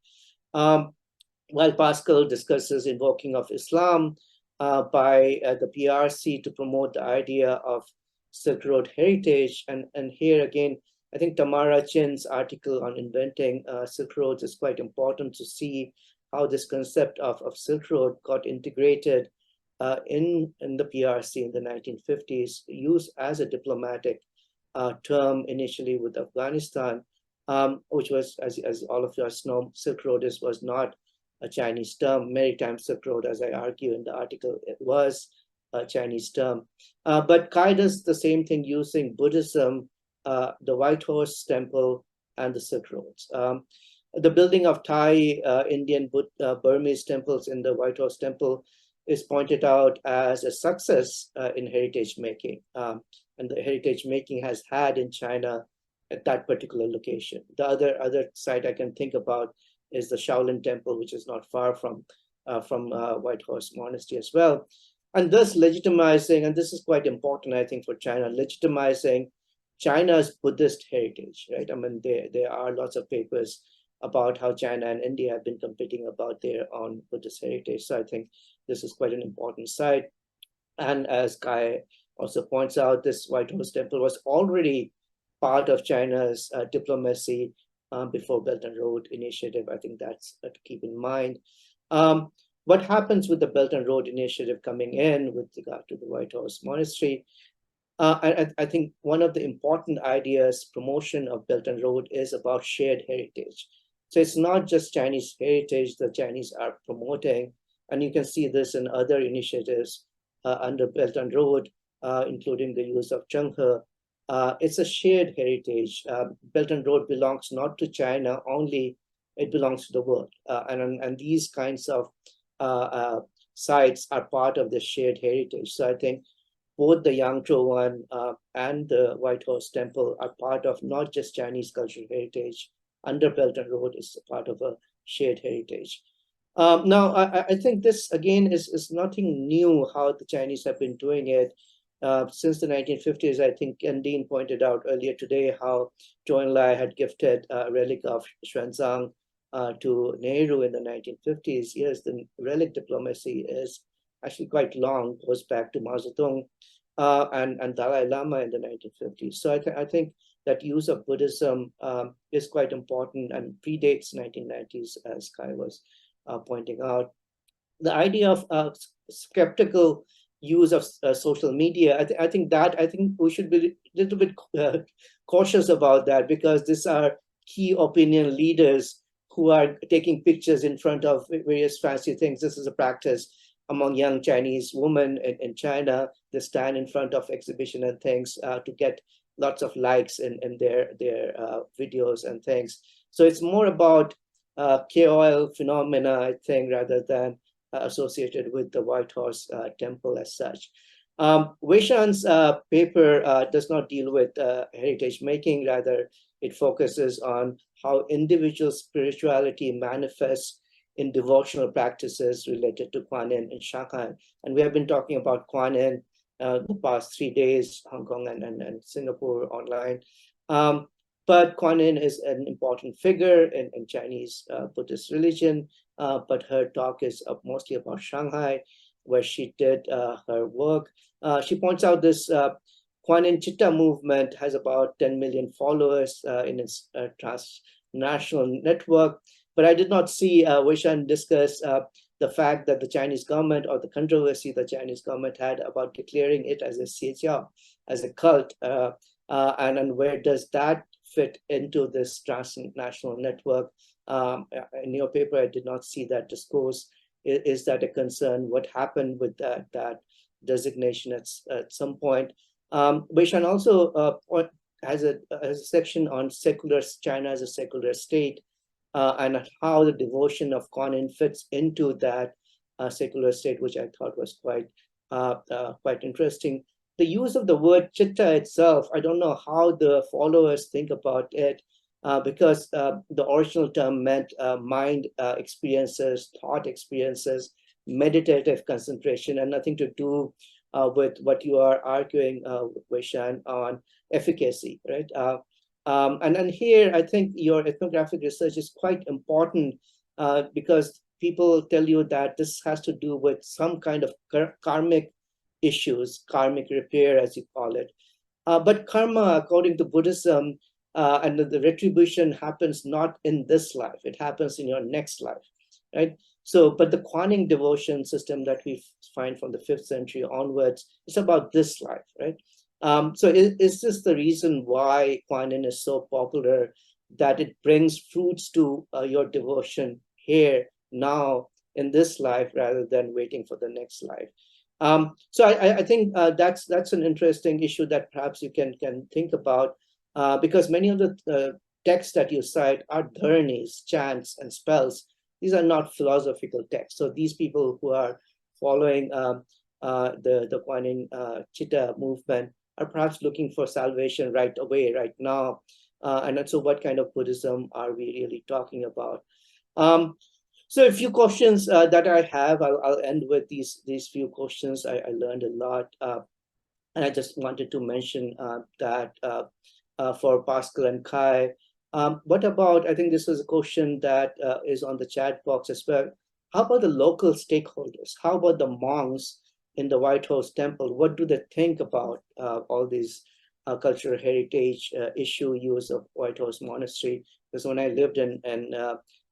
While Pascale discusses invoking of Islam by the PRC to promote the idea of Silk Road heritage, and here again, I think Tamara Chin's article on inventing Silk Roads is quite important to see how this concept of Silk Road got integrated in the PRC in the 1950s, used as a diplomatic term initially with Afghanistan, which was, as all of us know, Silk Road was not a Chinese term. Maritime Silk Road, as I argue in the article, it was a Chinese term. But Kai does the same thing using Buddhism, the White Horse Temple, and the Silk Roads. The building of Thai, Indian, Burmese temples in the White Horse Temple is pointed out as a success in heritage making. And the heritage making has had in China at that particular location. The other site I can think about is the Shaolin Temple, which is not far from White Horse Monastery as well. And thus legitimizing, and this is quite important, I think, for China, legitimizing China's Buddhist heritage, right? I mean, there are lots of papers about how China and India have been competing about their own Buddhist heritage. So I think this is quite an important site. And as Kai also points out, this White Horse Temple was already part of China's diplomacy before Belt and Road Initiative. I think that's to keep in mind. What happens with the Belt and Road Initiative coming in with regard to the White Horse Monastery? I think one of the important ideas, promotion of Belt and Road, is about shared heritage. So it's not just Chinese heritage that Chinese are promoting, and you can see this in other initiatives under Belt and Road, including the use of Zhenghe. It's a shared heritage. Belt and Road belongs not to China only, it belongs to the world. And these kinds of sites are part of the shared heritage. So I think both the Yangzhou one and the White Horse Temple are part of not just Chinese cultural heritage. Under Belt and Road is part of a shared heritage. Now, I think this, again, is nothing new how the Chinese have been doing it. Since the 1950s, I think Dean pointed out earlier today how Zhou Enlai had gifted a relic of Xuanzang to Nehru in the 1950s. Yes, the relic diplomacy is actually quite long, goes back to Mao Zedong and Dalai Lama in the 1950s. So I think that use of Buddhism is quite important and predates 1990s, as Kai was pointing out. The idea of skeptical use of social media, I think we should be a little bit cautious about that, because these are key opinion leaders who are taking pictures in front of various fancy things. This is a practice among young Chinese women in China. They stand in front of exhibition and things to get lots of likes in their videos and things. So it's more about KOL phenomena, I think, rather than associated with the White Horse Temple as such. Weishan's paper does not deal with heritage making, rather it focuses on how individual spirituality manifests in devotional practices related to Guanyin in Shanghai. And we have been talking about Guanyin the past 3 days, Hong Kong and Singapore online. But Guanyin is an important figure in Chinese Buddhist religion, but her talk is mostly about Shanghai, where she did her work. She points out this Guanyin Chitta movement has about 10 million followers in its transnational network. But I did not see Weishan discuss the fact that the Chinese government, or the controversy the Chinese government had about declaring it as a xiejiao, as a cult, and where does that fit into this transnational network? In your paper, I did not see that discourse. Is that a concern? What happened with that designation at some point? Weishan also has a section on secular China as a secular state, and how the devotion of Guanyin fits into that secular state, which I thought was quite interesting. The use of the word chitta itself, I don't know how the followers think about it, because the original term meant mind experiences, thought experiences, meditative concentration, and nothing to do with what you are arguing, Weishan, on efficacy, right? And here, I think your ethnographic research is quite important because people tell you that this has to do with some kind of karmic issues, karmic repair, as you call it. But karma, according to Buddhism, and the retribution happens not in this life, it happens in your next life, right? But the Guanyin devotion system that we find from the 5th century onwards is about this life, right? So is this the reason why Guanyin is so popular, that it brings fruits to your devotion here, now, in this life, rather than waiting for the next life? So I think that's an interesting issue that perhaps you can think about, because many of the texts that you cite are dharnis, chants, and spells. These are not philosophical texts. So these people who are following the Guanyin Chitta movement are perhaps looking for salvation right away, right now. And so what kind of Buddhism are we really talking about? So a few questions that I have, I'll end with these few questions. I learned a lot. And I just wanted to mention that for Pascale and Kai, what about, I think this is a question that is on the chat box as well. How about the local stakeholders? How about the monks in the White House Temple? What do they think about all these cultural heritage issue use of White House Monastery? Because when I lived in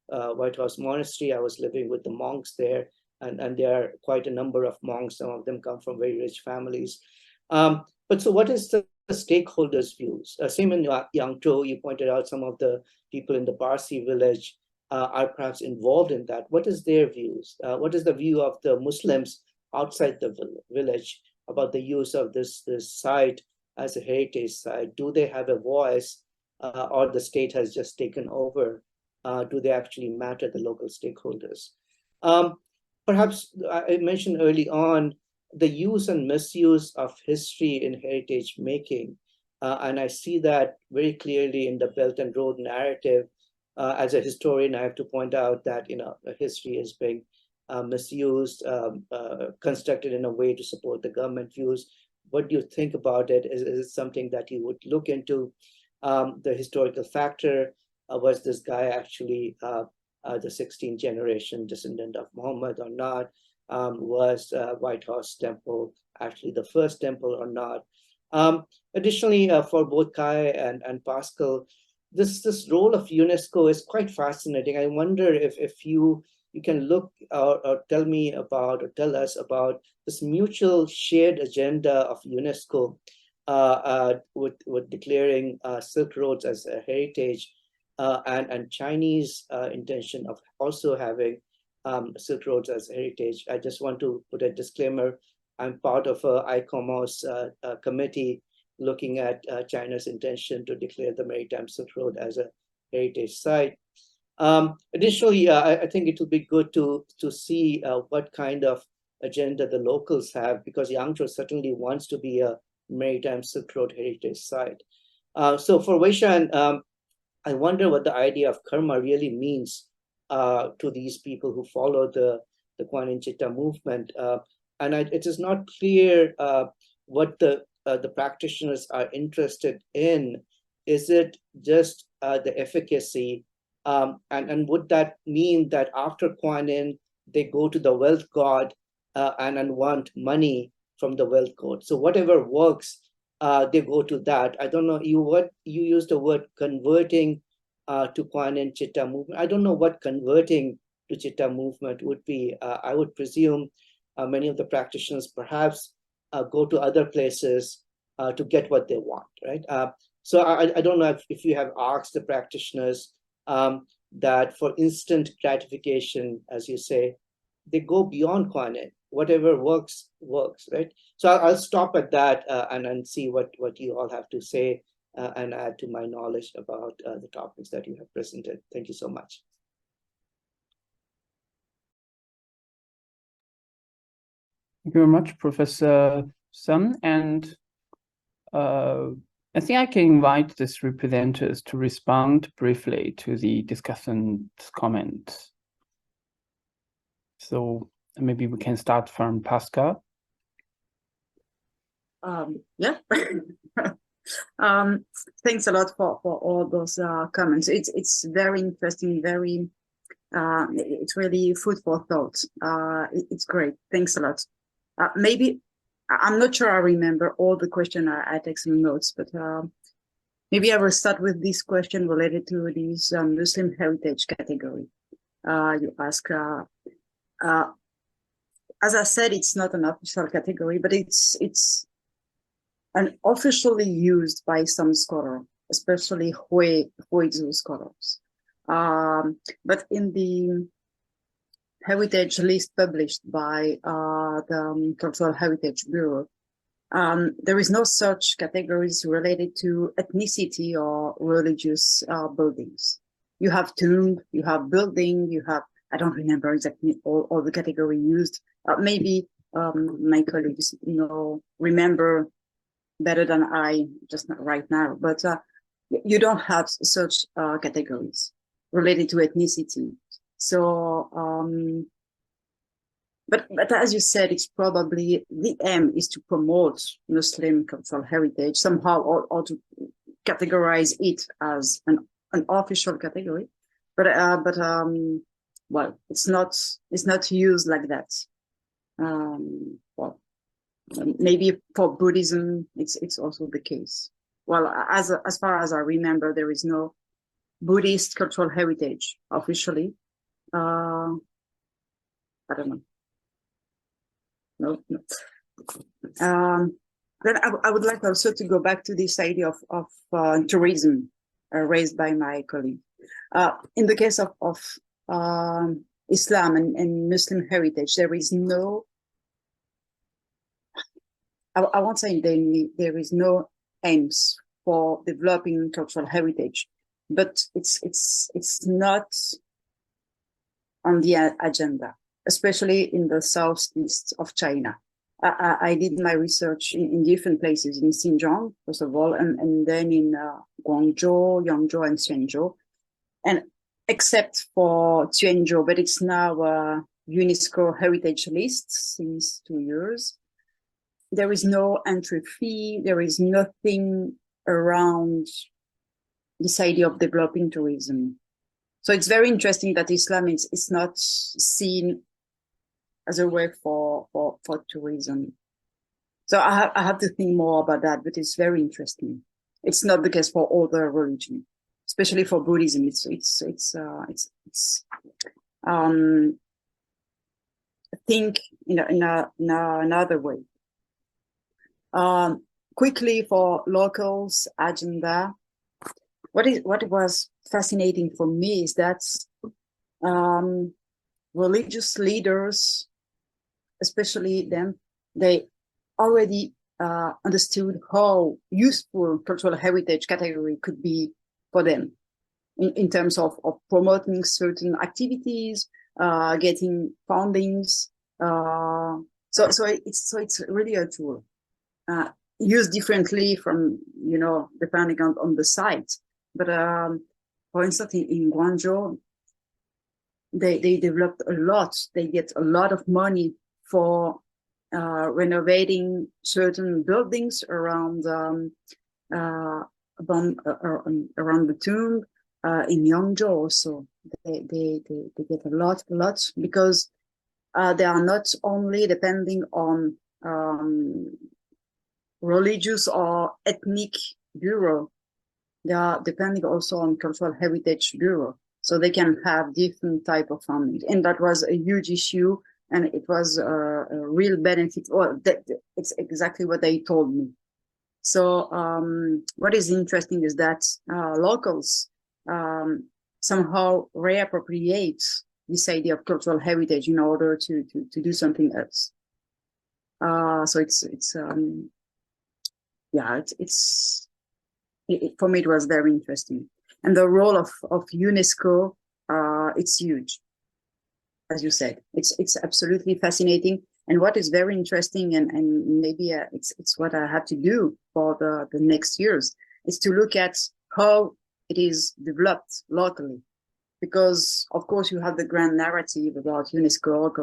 White House Monastery, I was living with the monks there, and there are quite a number of monks. Some of them come from very rich families. But so what is the stakeholders' views? Same in Yangzhou, you pointed out some of the people in the Parsi village are perhaps involved in that. What is their views? What is the view of the Muslims outside the village about the use of this site as a heritage site? Do they have a voice, or the state has just taken over? Do they actually matter, the local stakeholders? Perhaps I mentioned early on the use and misuse of history in heritage making. And I see that very clearly in the Belt and Road narrative. As a historian, I have to point out that history is being misused, constructed in a way to support the government views. What do you think about it? Is it something that you would look into? The historical factor, was this guy actually the 16th generation descendant of Muhammad or not? Was White House Temple actually the first temple or not? Additionally, for both Kai and Pascale, this role of UNESCO is quite fascinating. I wonder if you can look or tell me about, or tell us about this mutual shared agenda of UNESCO with declaring Silk Roads as a heritage, and Chinese intention of also having Silk Roads as heritage. I just want to put a disclaimer. I'm part of a ICOMOS committee looking at China's intention to declare the Maritime Silk Road as a heritage site. Additionally, I think it will be good to see what kind of agenda the locals have, because Yangzhou certainly wants to be a Maritime Silk Road heritage site. So for Weishan, I wonder what the idea of karma really means to these people who follow the Guanyin Chitta movement. And it is not clear what the practitioners are interested in. Is it just the efficacy? And would that mean that after Guanyin, they go to the wealth god and want money from the wealth god? So whatever works, they go to that. I don't know, you used the word converting to Guanyin Chitta movement. I don't know what converting to Chitta movement would be. I would presume many of the practitioners perhaps go to other places to get what they want, right? So I don't know if you have asked the practitioners that for instant gratification, as you say, they go beyond Guanyin. Whatever works, right? So I'll stop at that and see what you all have to say and add to my knowledge about the topics that you have presented. Thank you so much. Thank you very much, Professor Sun. And I think I can invite the three presenters to respond briefly to the discussant's comments. So maybe we can start from Pascale. Yeah. Thanks a lot for all those comments. It's very interesting, very it's really food for thought. It's great. Thanks a lot. Maybe I'm not sure I remember all the question. I take some notes, but maybe I will start with this question related to this Muslim heritage category. You ask as I said, it's not an official category, but it's officially used by some scholars, especially Huizhu scholars. But in the heritage list published by the Cultural Heritage Bureau, there is no such categories related to ethnicity or religious buildings. You have tomb, you have building, you have, I don't remember exactly all the category used. Maybe my colleagues, remember better than I, just not right now, but you don't have such categories related to ethnicity. So, but as you said, it's probably the aim is to promote Muslim cultural heritage somehow, or to categorize it as an official category. But well, it's not used like that. Well, maybe for Buddhism, it's also the case. Well, as far as I remember, there is no Buddhist cultural heritage officially. I don't know. No. Then I would like also to go back to this idea of tourism raised by my colleague. In the case of Islam and Muslim heritage, there is no, I won't say there is no aims for developing cultural heritage, but it's not on the agenda, especially in the southeast of China. I did my research in different places, in Xinjiang, first of all, and then in Guangzhou, Yangzhou, and Quanzhou. And except for Quanzhou, but it's now a UNESCO heritage list since 2 years. There is no entry fee. There is nothing around this idea of developing tourism. So it's very interesting that Islam is not seen as a way for tourism. So I have to think more about that, but it's very interesting. It's not the case for other religions, especially for Buddhism. Think in another way. Quickly for locals agenda. What was fascinating for me is that religious leaders, especially them, they already understood how useful cultural heritage category could be for them in terms of promoting certain activities, getting fundings. So it's really a tool used differently from, depending on the site. But for instance, in Guangzhou, they developed a lot. They get a lot of money for renovating certain buildings around the tomb. In Yangzhou also, they get a lot because they are not only depending on religious or ethnic bureau. They are depending also on cultural heritage bureau, so they can have different type of funding, and that was a huge issue, and it was a real benefit. Well, it's exactly what they told me. So what is interesting is that locals somehow reappropriate this idea of cultural heritage in order to do something else. So for me, it was very interesting. And the role of UNESCO, it's huge. As you said, it's absolutely fascinating. And what is very interesting, and maybe it's what I have to do for the next years, is to look at how it is developed locally. Because, of course, you have the grand narrative about UNESCO,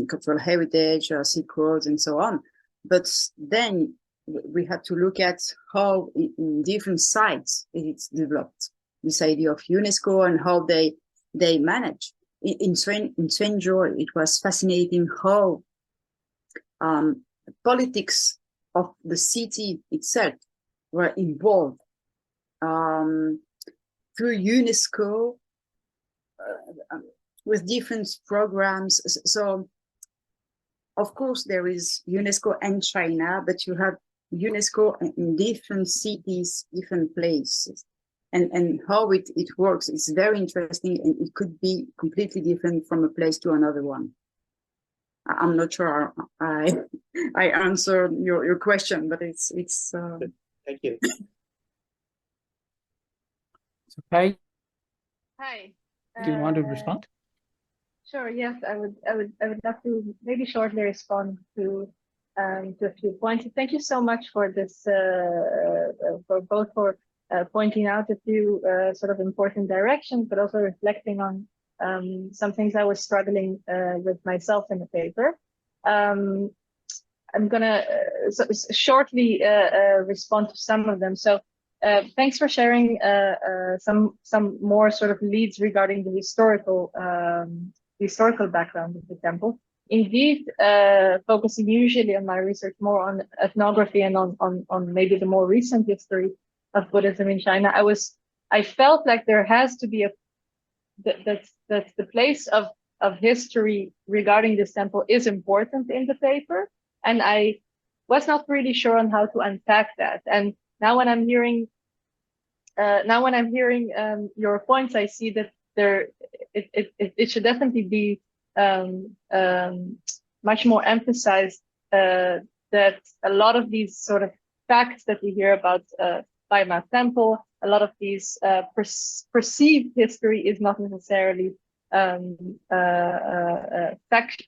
cultural heritage, Silk Roads, and so on. But then we have to look at how in different sites it's developed, this idea of UNESCO and how they manage. In Quanzhou, it was fascinating how politics of the city itself were involved. Through UNESCO, with different programs. So, of course, there is UNESCO and China, but you have UNESCO in different cities, different places. And how it works, it's very interesting, and it could be completely different from a place to another one. I'm not sure I answered your question, but it's Thank you. So, Kai, Hi. do you want to respond? Sure. Yes, I would love to maybe shortly respond to a few points. Thank you so much for this, for pointing out a few sort of important directions, but also reflecting on some things I was struggling with myself in the paper. I'm gonna shortly respond to some of them. So thanks for sharing some more sort of leads regarding the historical background of the temple. Indeed, focusing usually on my research more on ethnography and on maybe the more recent history of Buddhism in China, I felt like there has to be that the place of history regarding this temple is important in the paper, and I was not really sure on how to unpack that. And now when I'm hearing your points, I see that it should definitely be much more emphasized that a lot of these sort of facts that we hear about Baima Temple, a lot of these perceived history is not necessarily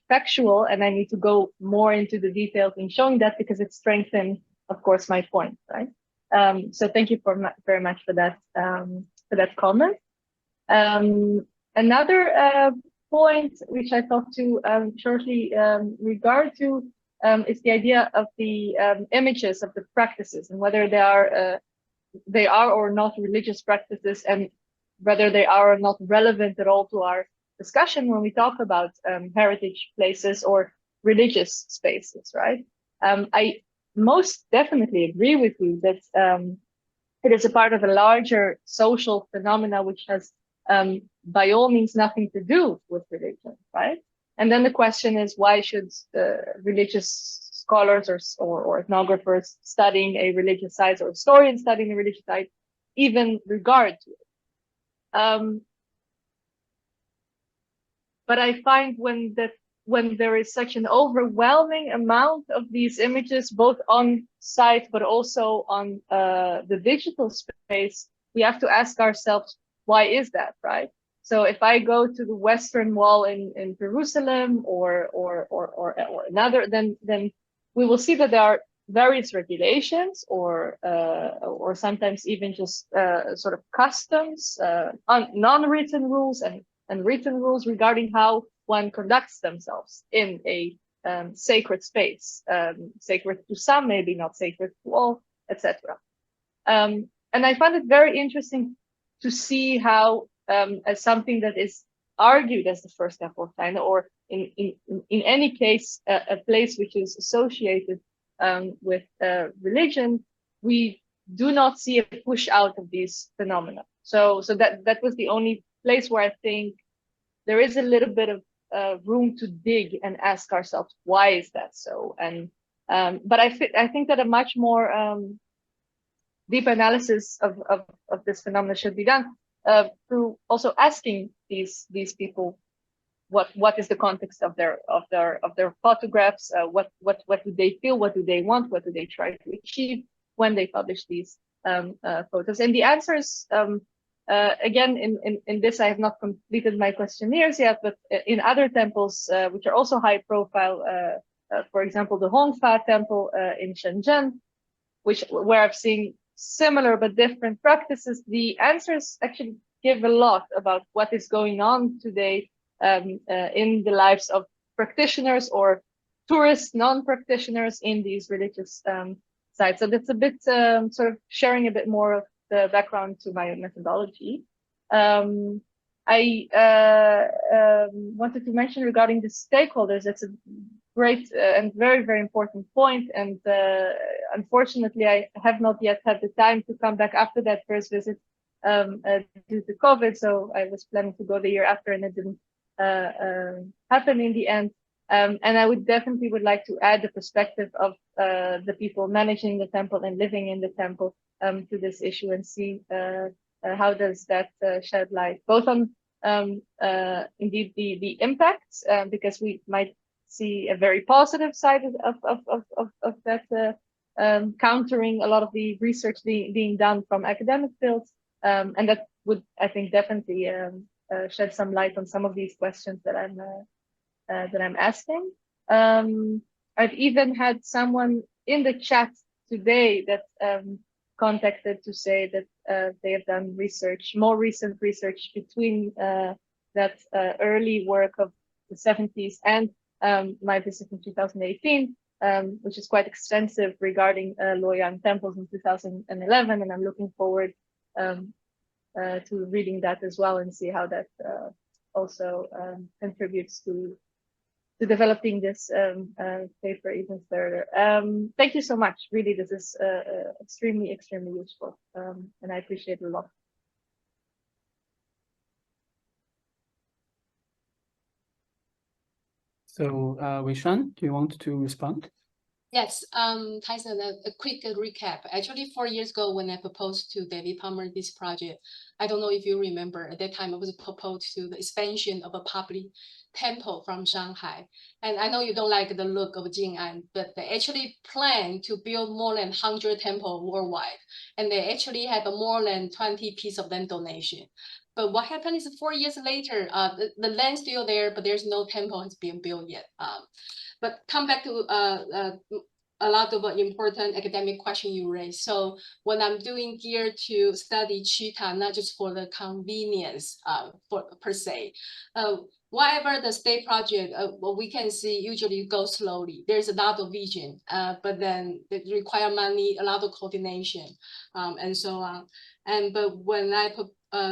factual, and I need to go more into the details in showing that, because it strengthens, of course, my point, right? So thank you very much for that comment. Another point which I thought to shortly regard to is the idea of the images of the practices, and whether they are or not religious practices, and whether they are or not relevant at all to our discussion when we talk about heritage places or religious spaces, right? I most definitely agree with you that it is a part of a larger social phenomena which has by all means nothing to do with religion, right? And then the question is, why should religious scholars or ethnographers studying a religious site, or historians studying a religious site, even regard to it? But I find when there is such an overwhelming amount of these images, both on site but also on the digital space, we have to ask ourselves, why is that, right? So if I go to the Western Wall in Jerusalem or another, then we will see that there are various regulations or sometimes even just sort of customs, non-written rules and written rules regarding how one conducts themselves in a sacred space, sacred to some, maybe not sacred to all, etc. And I find it very interesting to see how, as something that is argued as the first temple of China, or in any case, a place which is associated with religion, we do not see a push out of these phenomena. So that was the only place where I think there is a little bit of room to dig and ask ourselves, why is that so? And but I think that a much more deep analysis of this phenomena should be done through also asking these people what is the context of their photographs, what do they feel, what do they want, what do they try to achieve when they publish these photos. And the answers, again, in this I have not completed my questionnaires yet, but in other temples which are also high profile, for example the Hongfa temple in Shenzhen, where I've seen similar but different practices, the answers actually give a lot about what is going on today in the lives of practitioners or tourist non-practitioners in these religious sites. So that's a bit sort of sharing a bit more of the background to my methodology. I wanted to mention regarding the stakeholders, it's a great and very, very important point. And unfortunately, I have not yet had the time to come back after that first visit due to COVID. So I was planning to go the year after and it didn't happen in the end. And I would definitely like to add the perspective of the people managing the temple and living in the temple to this issue, and see how does that shed light both on indeed the impacts, because we might see a very positive side of that, countering a lot of the research being done from academic fields, and that would, I think, definitely shed some light on some of these questions that I'm asking. I've even had someone in the chat today that contacted to say that they have done research, more recent research between that early work of the 70s and my visit in 2018, which is quite extensive regarding Luoyang temples in 2011, and I'm looking forward to reading that as well and see how that also contributes to developing this paper even further. Thank you so much. Really, this is extremely, extremely useful, and I appreciate it a lot. So, Weishan, do you want to respond? Yes, Tyson, a quick recap. Actually, 4 years ago, when I proposed to David Palmer this project, I don't know if you remember, at that time I was proposed to the expansion of a public temple from Shanghai. And I know you don't like the look of Jing'an, but they actually plan to build more than 100 temples worldwide. And they actually have more than 20 pieces of land donation. But what happened is 4 years later, the land's still there, but there's no temple has been built yet. But come back to a lot of important academic question you raised. So when I'm doing here to study Cheetah, not just for the convenience per se, whatever the state project, what we can see usually goes slowly. There's a lot of vision, but then it require money, a lot of coordination, and so on. But when I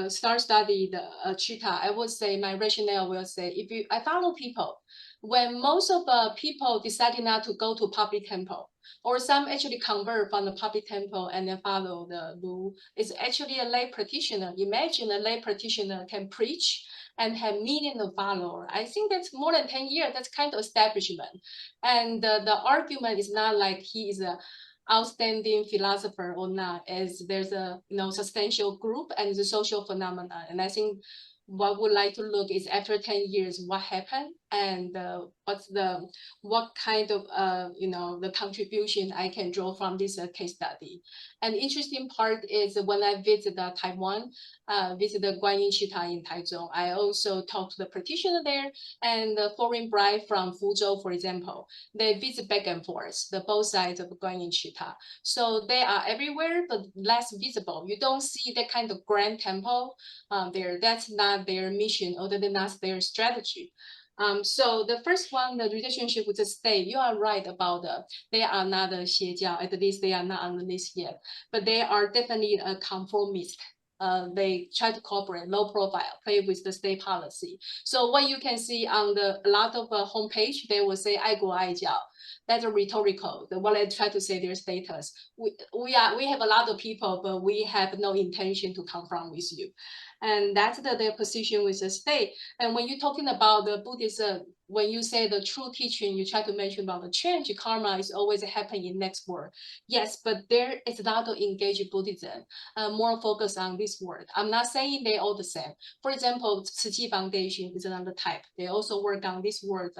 start study the Cheetah, I would say my rationale will say, I follow people. When most of the people decided not to go to public temple, or some actually convert from the public temple and then follow the Lu, it's actually a lay practitioner. Imagine a lay practitioner can preach and have millions of followers. I think that's more than 10 years. That's kind of establishment. And the argument is not like he is a outstanding philosopher or not, as there's a substantial group and the social phenomena. And I think what would like to look is after 10 years, what happened and what kind of the contribution I can draw from this case study. And interesting part is when I visit Taiwan, visit the Guanyin Cheetah in Taichung, I also talk to the practitioner there and the foreign bride from Fuzhou, for example. They visit back and forth, the both sides of Guanyin Cheetah. So they are everywhere, but less visible. You don't see that kind of grand temple there. That's not their mission, or that's their strategy. So the first one, the relationship with the state, you are right about they are not a Xiejiao, at least they are not on the list yet, but they are definitely a conformist. They try to cooperate, low profile, play with the state policy. So what you can see on a lot of homepage, they will say 爱国爱教. That's a rhetorical. What I try to say their status. We have a lot of people, but we have no intention to confront with you. And that's their position with the state. And when you're talking about the Buddhism, when you say the true teaching, you try to mention about the change, karma is always happening in next world. Yes, but there is a lot of engaged Buddhism, more focus on this word. I'm not saying they're all the same. For example, Tzu Chi Foundation is another type. They also work on this word,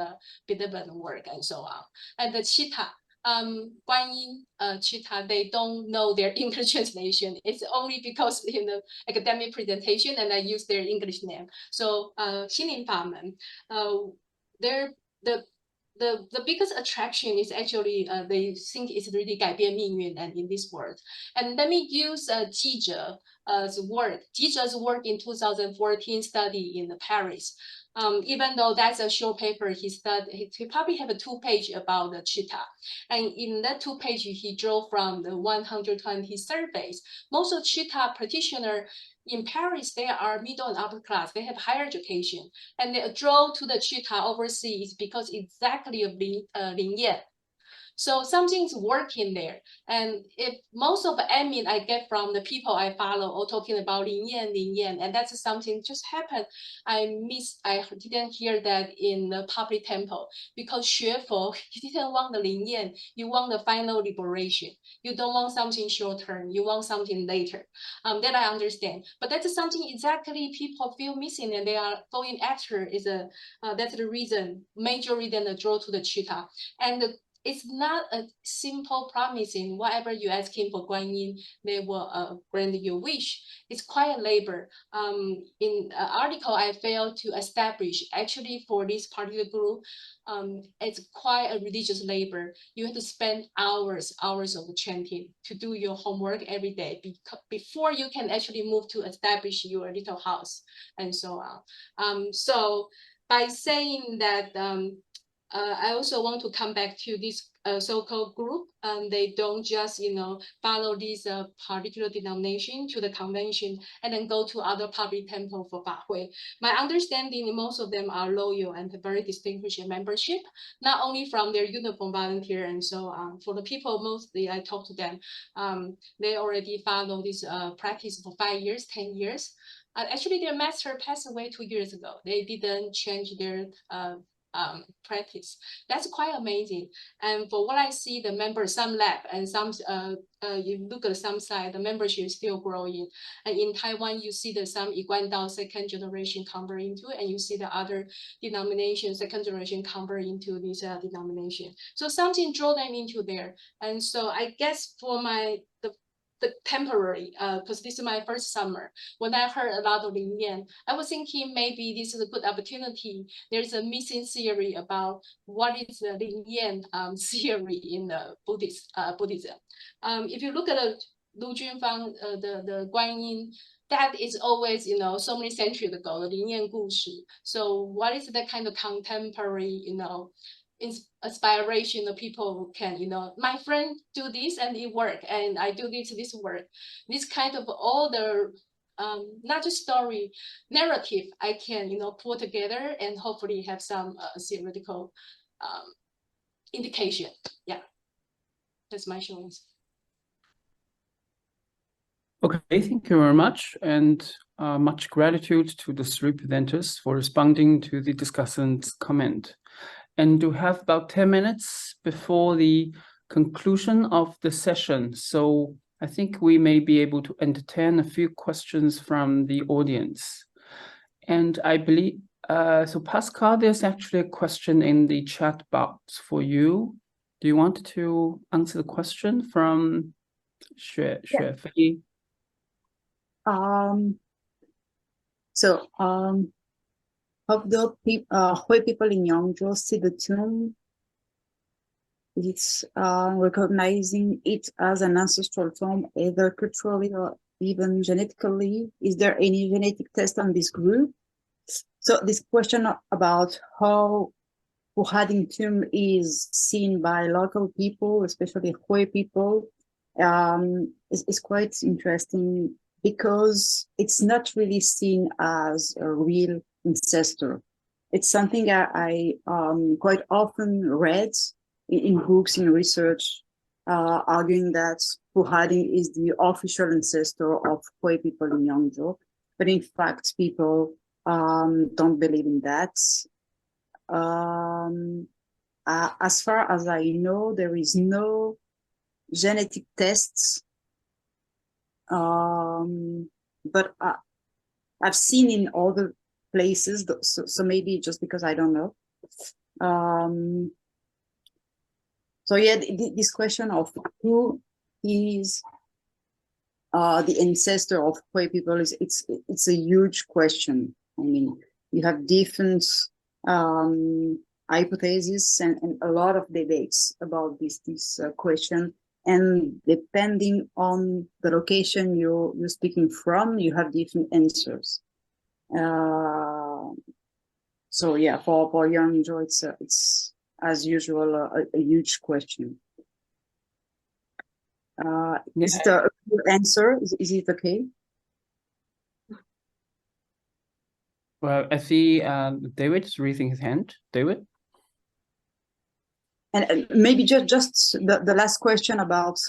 benevolent work, and so on. And the Cheetah, Guanyin Cheetah, they don't know their English translation. It's only because in the academic presentation and I use their English name. So Xinlin Famen, the biggest attraction is actually they think it's really 改变命运 and in this word. And let me use Jizhe's work. Jizhe's work in 2014 study in Paris. Even though that's a short paper, he probably have a 2-page about the cheetah. And in that 2-page, he drew from the 120 surveys. Most of cheetah practitioner in Paris, they are middle and upper class. They have higher education. And they draw to the cheetah overseas because exactly of Lin Yan. So something's working there. And if most of the admin I get from the people I follow all talking about Lin Yan, and that's something just happened. I didn't hear that in the public temple, because Xuefo, you didn't want the Lin Yan, you want the final liberation. You don't want something short term, you want something later. That I understand. But that's something exactly people feel missing and they are going after that's the reason, major reason the draw to the cheetah. And it's not a simple promising, whatever you asking for Guanyin, they will grant you wish. It's quite a labor. In an article I failed to establish, actually for this particular group, it's quite a religious labor. You have to spend hours of chanting to do your homework every day before you can actually move to establish your little house and so on. So by saying that, I also want to come back to this so-called group. They don't just, follow this particular denomination to the convention and then go to other public temple for Fahui. My understanding, most of them are loyal and very distinguished membership, not only from their uniform volunteer and so on. For the people, mostly I talk to them, they already follow this practice for 5 years, 10 years. Actually, their master passed away 2 years ago. They didn't change their practice. That's quite amazing. And for what I see, the members, some left and some, you look at some side, the membership is still growing. And in Taiwan, you see that some Iguandao second generation convert into it, and you see the other denominations, second generation convert into this denomination. So something draw them into there. And so I guess for the temporary, because this is my first summer, when I heard a lot of Lin Yan, I was thinking maybe this is a good opportunity. There's a missing theory about what is the Lin Yan theory in the Buddhism. If you look at the Lu Junfang, the Guanyin, that is always, so many centuries ago, the Lin Yan Gushi. So what is that kind of contemporary, inspiration that people can, my friend do this and it work, and I do this work. This kind of all the not just story, narrative I can, pull together and hopefully have some theoretical indication. Yeah, that's my showing. Okay, thank you very much, and much gratitude to the three presenters for responding to the discussant's comment. And we have about 10 minutes before the conclusion of the session. So I think we may be able to entertain a few questions from the audience. And I believe, so Pascale, there's actually a question in the chat box for you. Do you want to answer the question from Xue Fei? How do Hui people in Yangzhou see the tomb? It's recognizing it as an ancestral form, either culturally or even genetically. Is there any genetic test on this group? So this question about how Wuhading tomb is seen by local people, especially Hui people, is quite interesting, because it's not really seen as a real ancestor. It's something I quite often read in books, in research, arguing that Wuhading is the official ancestor of Hui people in Yangzhou. But in fact, people don't believe in that. As far as I know, there is no genetic tests, but I've seen in other places, so maybe just because I don't know. So yeah, this question of who is the ancestor of Hui people it's a huge question. I mean, you have different hypotheses and a lot of debates about this question. And depending on the location you're speaking from, you have different answers. So yeah, for Yangzhou, it's as usual a huge question. Is it a good answer? Is it okay? Well, I see David is raising his hand. David? And maybe just the last question about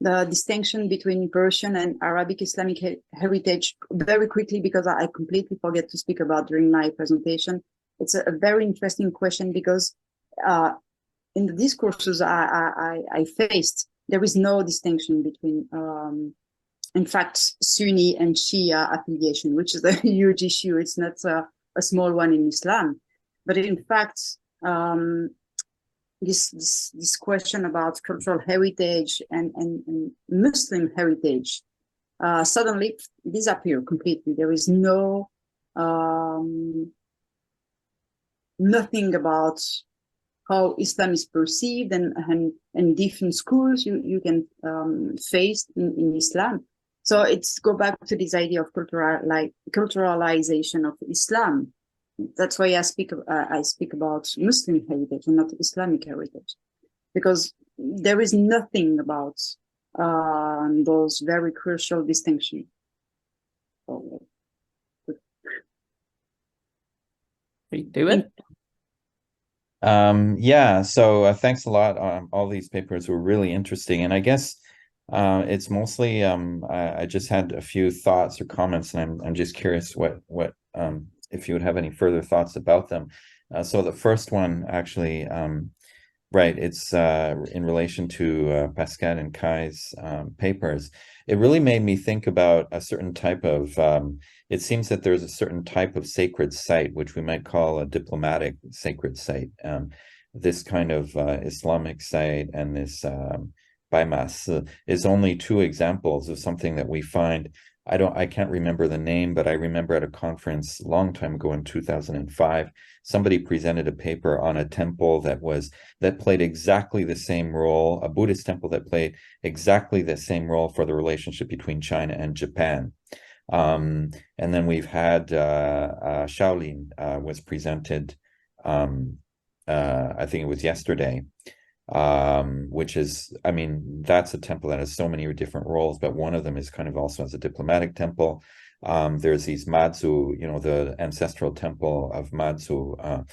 the distinction between Persian and Arabic Islamic heritage very quickly, because I completely forget to speak about during my presentation. It's a very interesting question because in the discourses I faced, there is no distinction between, in fact, Sunni and Shia affiliation, which is a huge issue. It's not a small one in Islam, but in fact, this question about cultural heritage and Muslim heritage suddenly disappear completely. There is no nothing about how Islam is perceived and different schools you can face in Islam. So it's go back to this idea of culturalization of Islam. That's why I speak about Muslim heritage and not Islamic heritage, because there is nothing about those very crucial distinctions. David? Yeah, so thanks a lot. All these papers were really interesting, and I guess it's mostly I just had a few thoughts or comments, and I'm just curious what if you would have any further thoughts about them. So the first one, actually, right, it's in relation to Pascale and Kai's papers. It really made me think about a certain type of, it seems that there's a certain type of sacred site, which we might call a diplomatic sacred site. This kind of Islamic site and this Baimas is only two examples of something that we find. I can't remember the name, but I remember at a conference a long time ago in 2005, somebody presented a paper on a temple that played exactly the same role, a Buddhist temple that played exactly the same role for the relationship between China and Japan. And then we've had Shaolin was presented, I think it was yesterday. Which is, I mean, that's a temple that has so many different roles, but one of them is kind of also as a diplomatic temple. There's these Madzu, the ancestral temple of Madzu,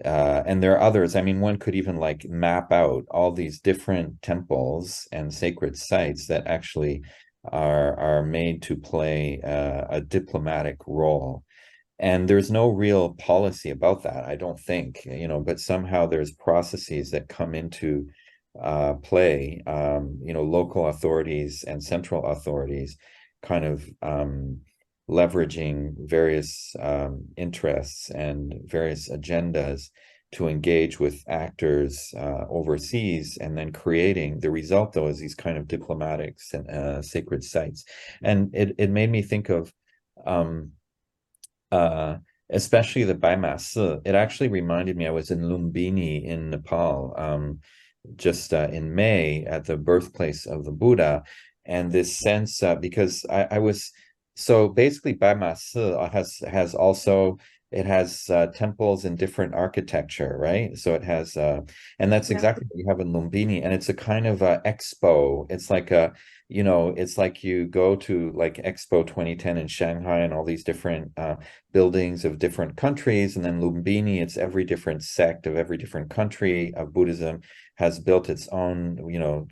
and there are others. I mean, one could even like map out all these different temples and sacred sites that actually are made to play a diplomatic role. And there's no real policy about that, I don't think, but somehow there's processes that come into play, local authorities and central authorities kind of leveraging various interests and various agendas to engage with actors overseas, and then creating the result, though, is these kind of diplomatic sacred sites. And it made me think of especially the Baimas. It actually reminded me, I was in Lumbini in Nepal just in May at the birthplace of the Buddha, and this sense because I was, so basically Baimas has also, it has temples in different architecture, right? So it has and that's exactly what you have in Lumbini, and it's a kind of expo. It's like a, it's like you go to like Expo 2010 in Shanghai and all these different buildings of different countries, and then Lumbini, it's every different sect of every different country of Buddhism has built its own,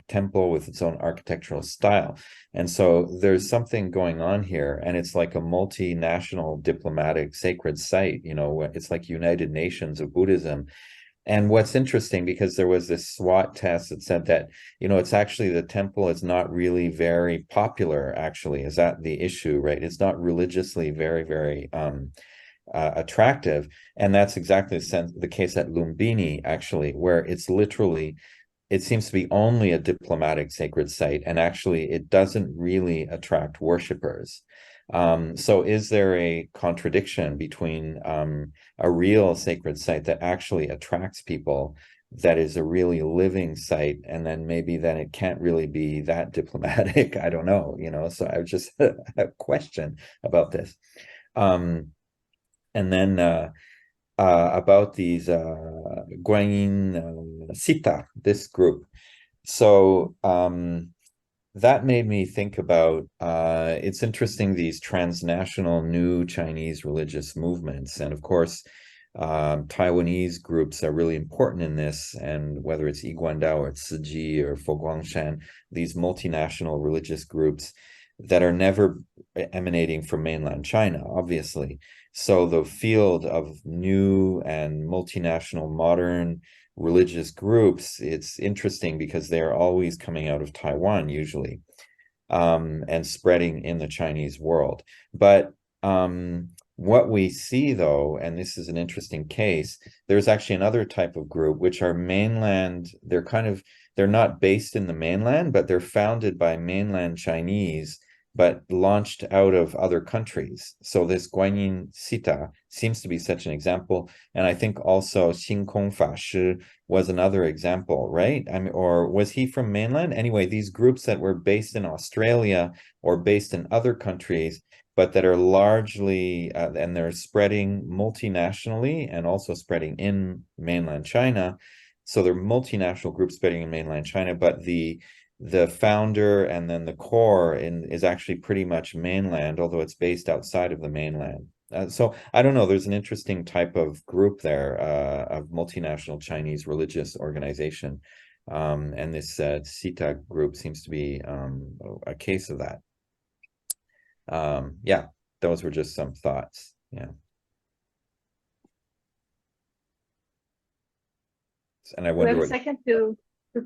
temple with its own architectural style. And so there's something going on here, and it's like a multinational diplomatic sacred site, it's like United Nations of Buddhism. And what's interesting, because there was this SWOT test that said that, it's actually, the temple is not really very popular, actually. Is that the issue, right? It's not religiously very, very attractive. And that's exactly the case at Lumbini, actually, where it's literally, it seems to be only a diplomatic sacred site, and actually it doesn't really attract worshipers. So is there a contradiction between a real sacred site that actually attracts people, that is a really living site, and then maybe then it can't really be that diplomatic? I don't know, so I just a question about this. And then about these Guanyin Sita, this group. So that made me think about, it's interesting, these transnational new Chinese religious movements. And of course, Taiwanese groups are really important in this, and whether it's Yiguandao or Ciji or Foguangshan, these multinational religious groups that are never emanating from mainland China, obviously. So the field of new and multinational modern religious groups, it's interesting because they're always coming out of Taiwan usually, and spreading in the Chinese world. But what we see though, and this is an interesting case, there's actually another type of group which are mainland, they're not based in the mainland, but they're founded by mainland Chinese, but launched out of other countries. So this Guanyin Sita seems to be such an example. And I think also Xing Kong Fa Shi was another example, right? I mean, or was he from mainland? Anyway, these groups that were based in Australia or based in other countries, but that are largely, and they're spreading multinationally and also spreading in mainland China. So they're multinational groups spreading in mainland China, but the founder and then the core is actually pretty much mainland, although it's based outside of the mainland. So I don't know, there's an interesting type of group there, of multinational Chinese religious organization. And this Sita group seems to be a case of that. Yeah, those were just some thoughts. Yeah. And I Do we wonder have a second to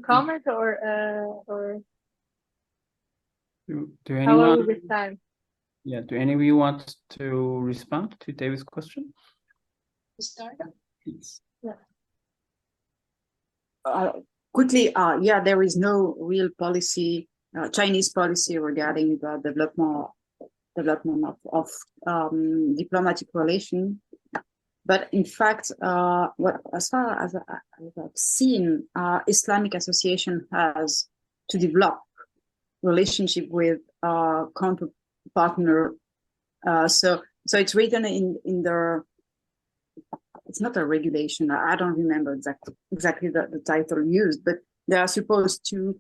comment or Do how are anyone, we with time? yeah, do any of you want to respond to David's question? Start. Please. Quickly, yeah, there is no real policy, Chinese policy regarding the development of diplomatic relation. But in fact, as far as I've seen, Islamic Association has to develop relationship with counter partner. So it's written in the. It's not a regulation. I don't remember exactly the title used, but they are supposed to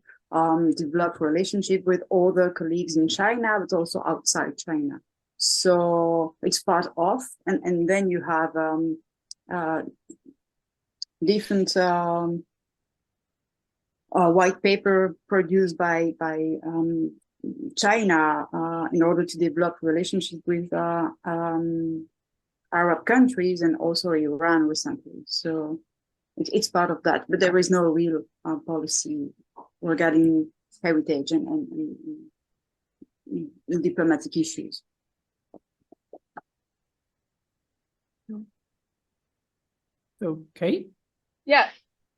develop relationship with other colleagues in China, but also outside China. So it's part of, and then you have different white paper produced by China in order to develop relationship with Arab countries and also Iran recently. So it's part of that, but there is no real policy regarding heritage and diplomatic issues. Okay. Yeah,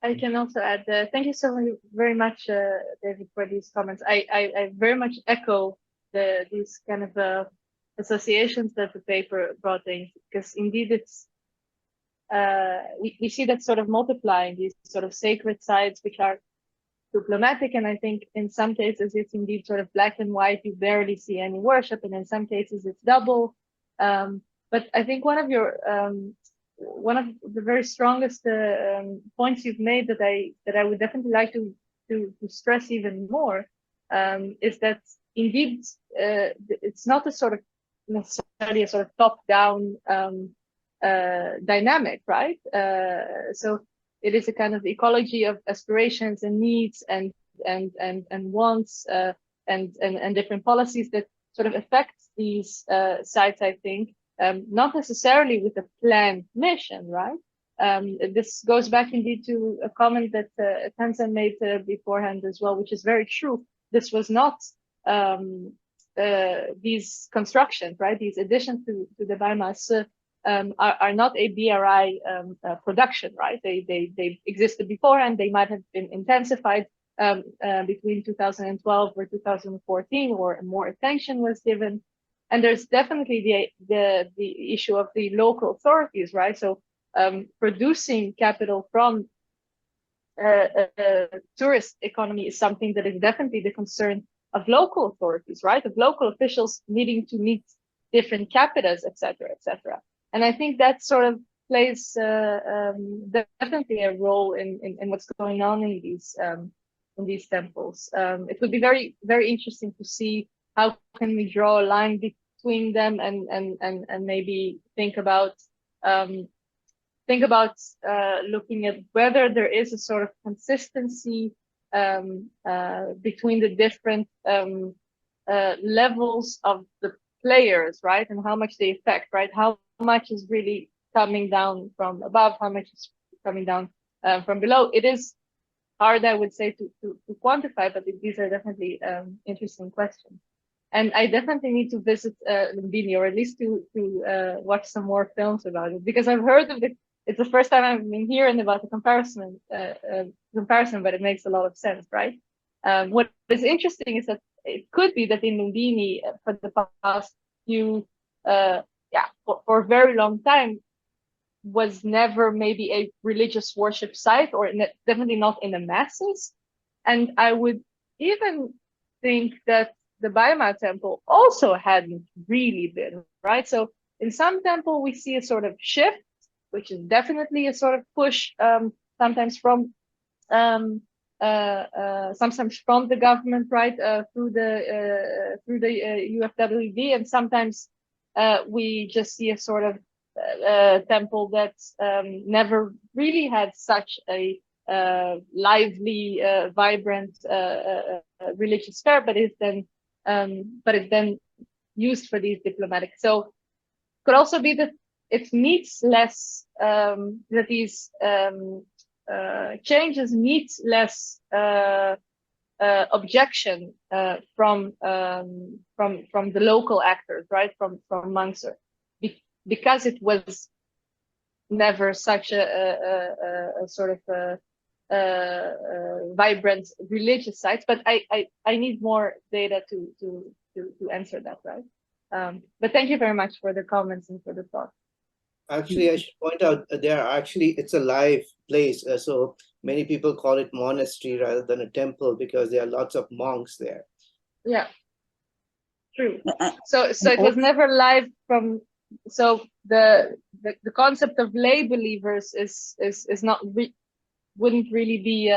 I can also add. Thank you so very much, David, for these comments. I very much echo these kind of associations that the paper brought in, because indeed it's we see that sort of multiplying these sort of sacred sites which are diplomatic, and I think in some cases it's indeed sort of black and white. You barely see any worship, and in some cases it's double. But I think one of the very strongest points you've made that I would definitely like to stress even more is that indeed it's not a sort of necessarily a sort of top-down dynamic, right? So it is a kind of ecology of aspirations and needs and wants and different policies that sort of affect these sites, I think, not necessarily with a planned mission, right? This goes back indeed to a comment that Tansen made beforehand as well, which is very true. This was not these constructions, right? These additions to the biomass are not a BRI production, right? They existed before, and they might have been intensified between 2012 or 2014, or more attention was given. And there's definitely the issue of the local authorities, right? So producing capital from tourist economy is something that is definitely the concern of local authorities, right? Of local officials needing to meet different capitas, et cetera, et cetera. And I think that sort of plays definitely a role in what's going on in these temples. It would be very, very interesting to see how can we draw a line between them and maybe think about think about looking at whether there is a sort of consistency between the different levels of the players, right? And how much they affect, right? How much is really coming down from above, how much is coming down from below. It is hard, I would say, to quantify, but these are definitely interesting questions. And I definitely need to visit Lumbini, or at least to watch some more films about it, because I've heard of it. It's the first time I've been hearing about the comparison, but it makes a lot of sense, right? What is interesting is that it could be that in Lumbini, for the past few, for a very long time, was never maybe a religious worship site, or definitely not in the masses. And I would even think that the Baima temple also hadn't really been, right? So in some temple, we see a sort of shift, which is definitely a sort of push, sometimes from sometimes from the government, right, through the UFWD, and sometimes we just see a sort of temple that never really had such a lively, vibrant religious sphere, but is then used for these diplomatic. So could also be that it meets less, that these changes meet less objection from the local actors, right, from monks, because it was never such a sort of vibrant religious site. But I need more data to answer that, right? But thank you very much for the comments and for the thoughts. Actually, I should point out it's a live place. So many people call it monastery rather than a temple, because there are lots of monks there. Yeah, true. So it was never live from. So the concept of lay believers is not wouldn't really be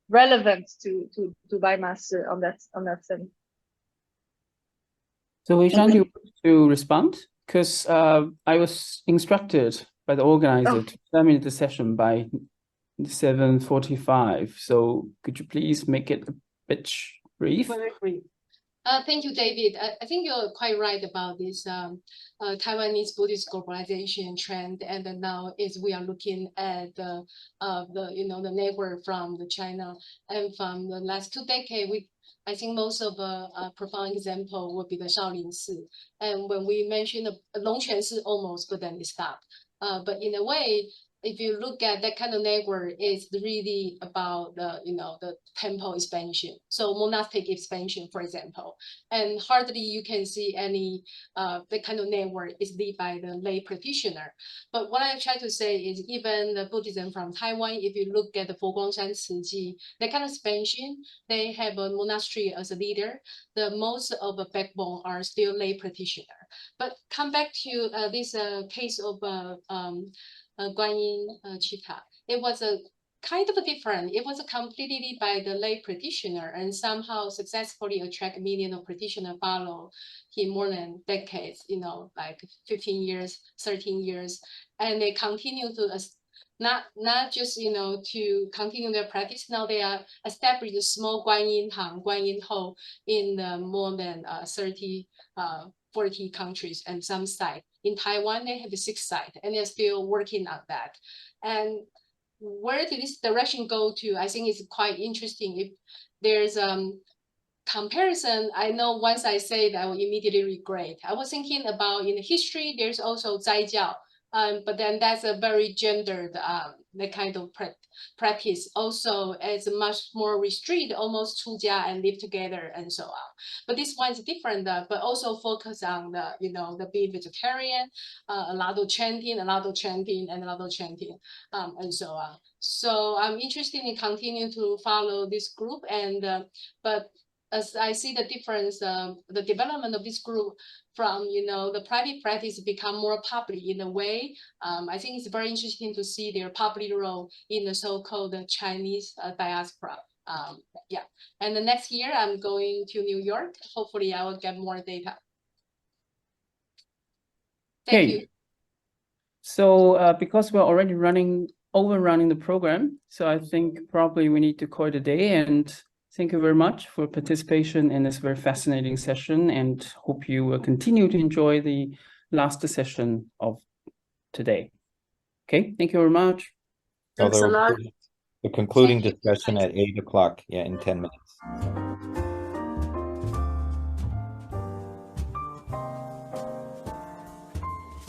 relevant to Baimas on that sense. So Weishan, do you want to respond? Because I was instructed by the organizer to terminate the session by 7:45. So could you please make it a bit brief? Very brief. Thank you, David. I think you're quite right about this Taiwanese Buddhist globalization trend, and now we are looking at the neighbor from the China, and from the last 2 decades, I think most of a profound example would be the Shaolin Si. And when we mention the Longquan Si almost, but then it stopped. But in a way, if you look at that kind of network, it's really about the temple expansion, so monastic expansion, for example, and hardly you can see any that kind of network is led by the lay practitioner. But what I try to say is, even the Buddhism from Taiwan, if you look at the Foguangshan Ciji, that kind of expansion, they have a monastery as a leader. The most of the backbone are still lay practitioner. But come back to this case of Guanyin Chitta. It was a kind of different. It was completely by the lay practitioner, and somehow successfully attract millions of practitioners follow him more than decades, like 15 years, 13 years. And they continue to not just to continue their practice. Now they are established a small Guanyin Hang, Guanyin Ho in more than 40 countries and some sites. In Taiwan, they have 6 sites, and they're still working on that. And where did this direction go to? I think it's quite interesting. If there's comparison, I know once I say that I will immediately regret. I was thinking about in history, there's also Zaijiao, but then that's a very gendered the kind of practice. Also, it's much more restricted, almost chujia and live together and so on. But this one is different, but also focus on the being vegetarian, a lot of chanting, and a lot of chanting, and so on. So I'm interested in continuing to follow this group, and but as I see the difference, the development of this group from the private practice become more public in a way. I think it's very interesting to see their public role in the so-called Chinese diaspora. Yeah, and the next year I'm going to New York. Hopefully I will get more data. Thank you. So because we're already overrunning the program, so I think probably we need to call it a day. And thank you very much for participation in this very fascinating session, and hope you will continue to enjoy the last session of today. Okay, thank you very much. Thanks a lot. The concluding discussion at 8 o'clock, yeah, in 10 minutes. So.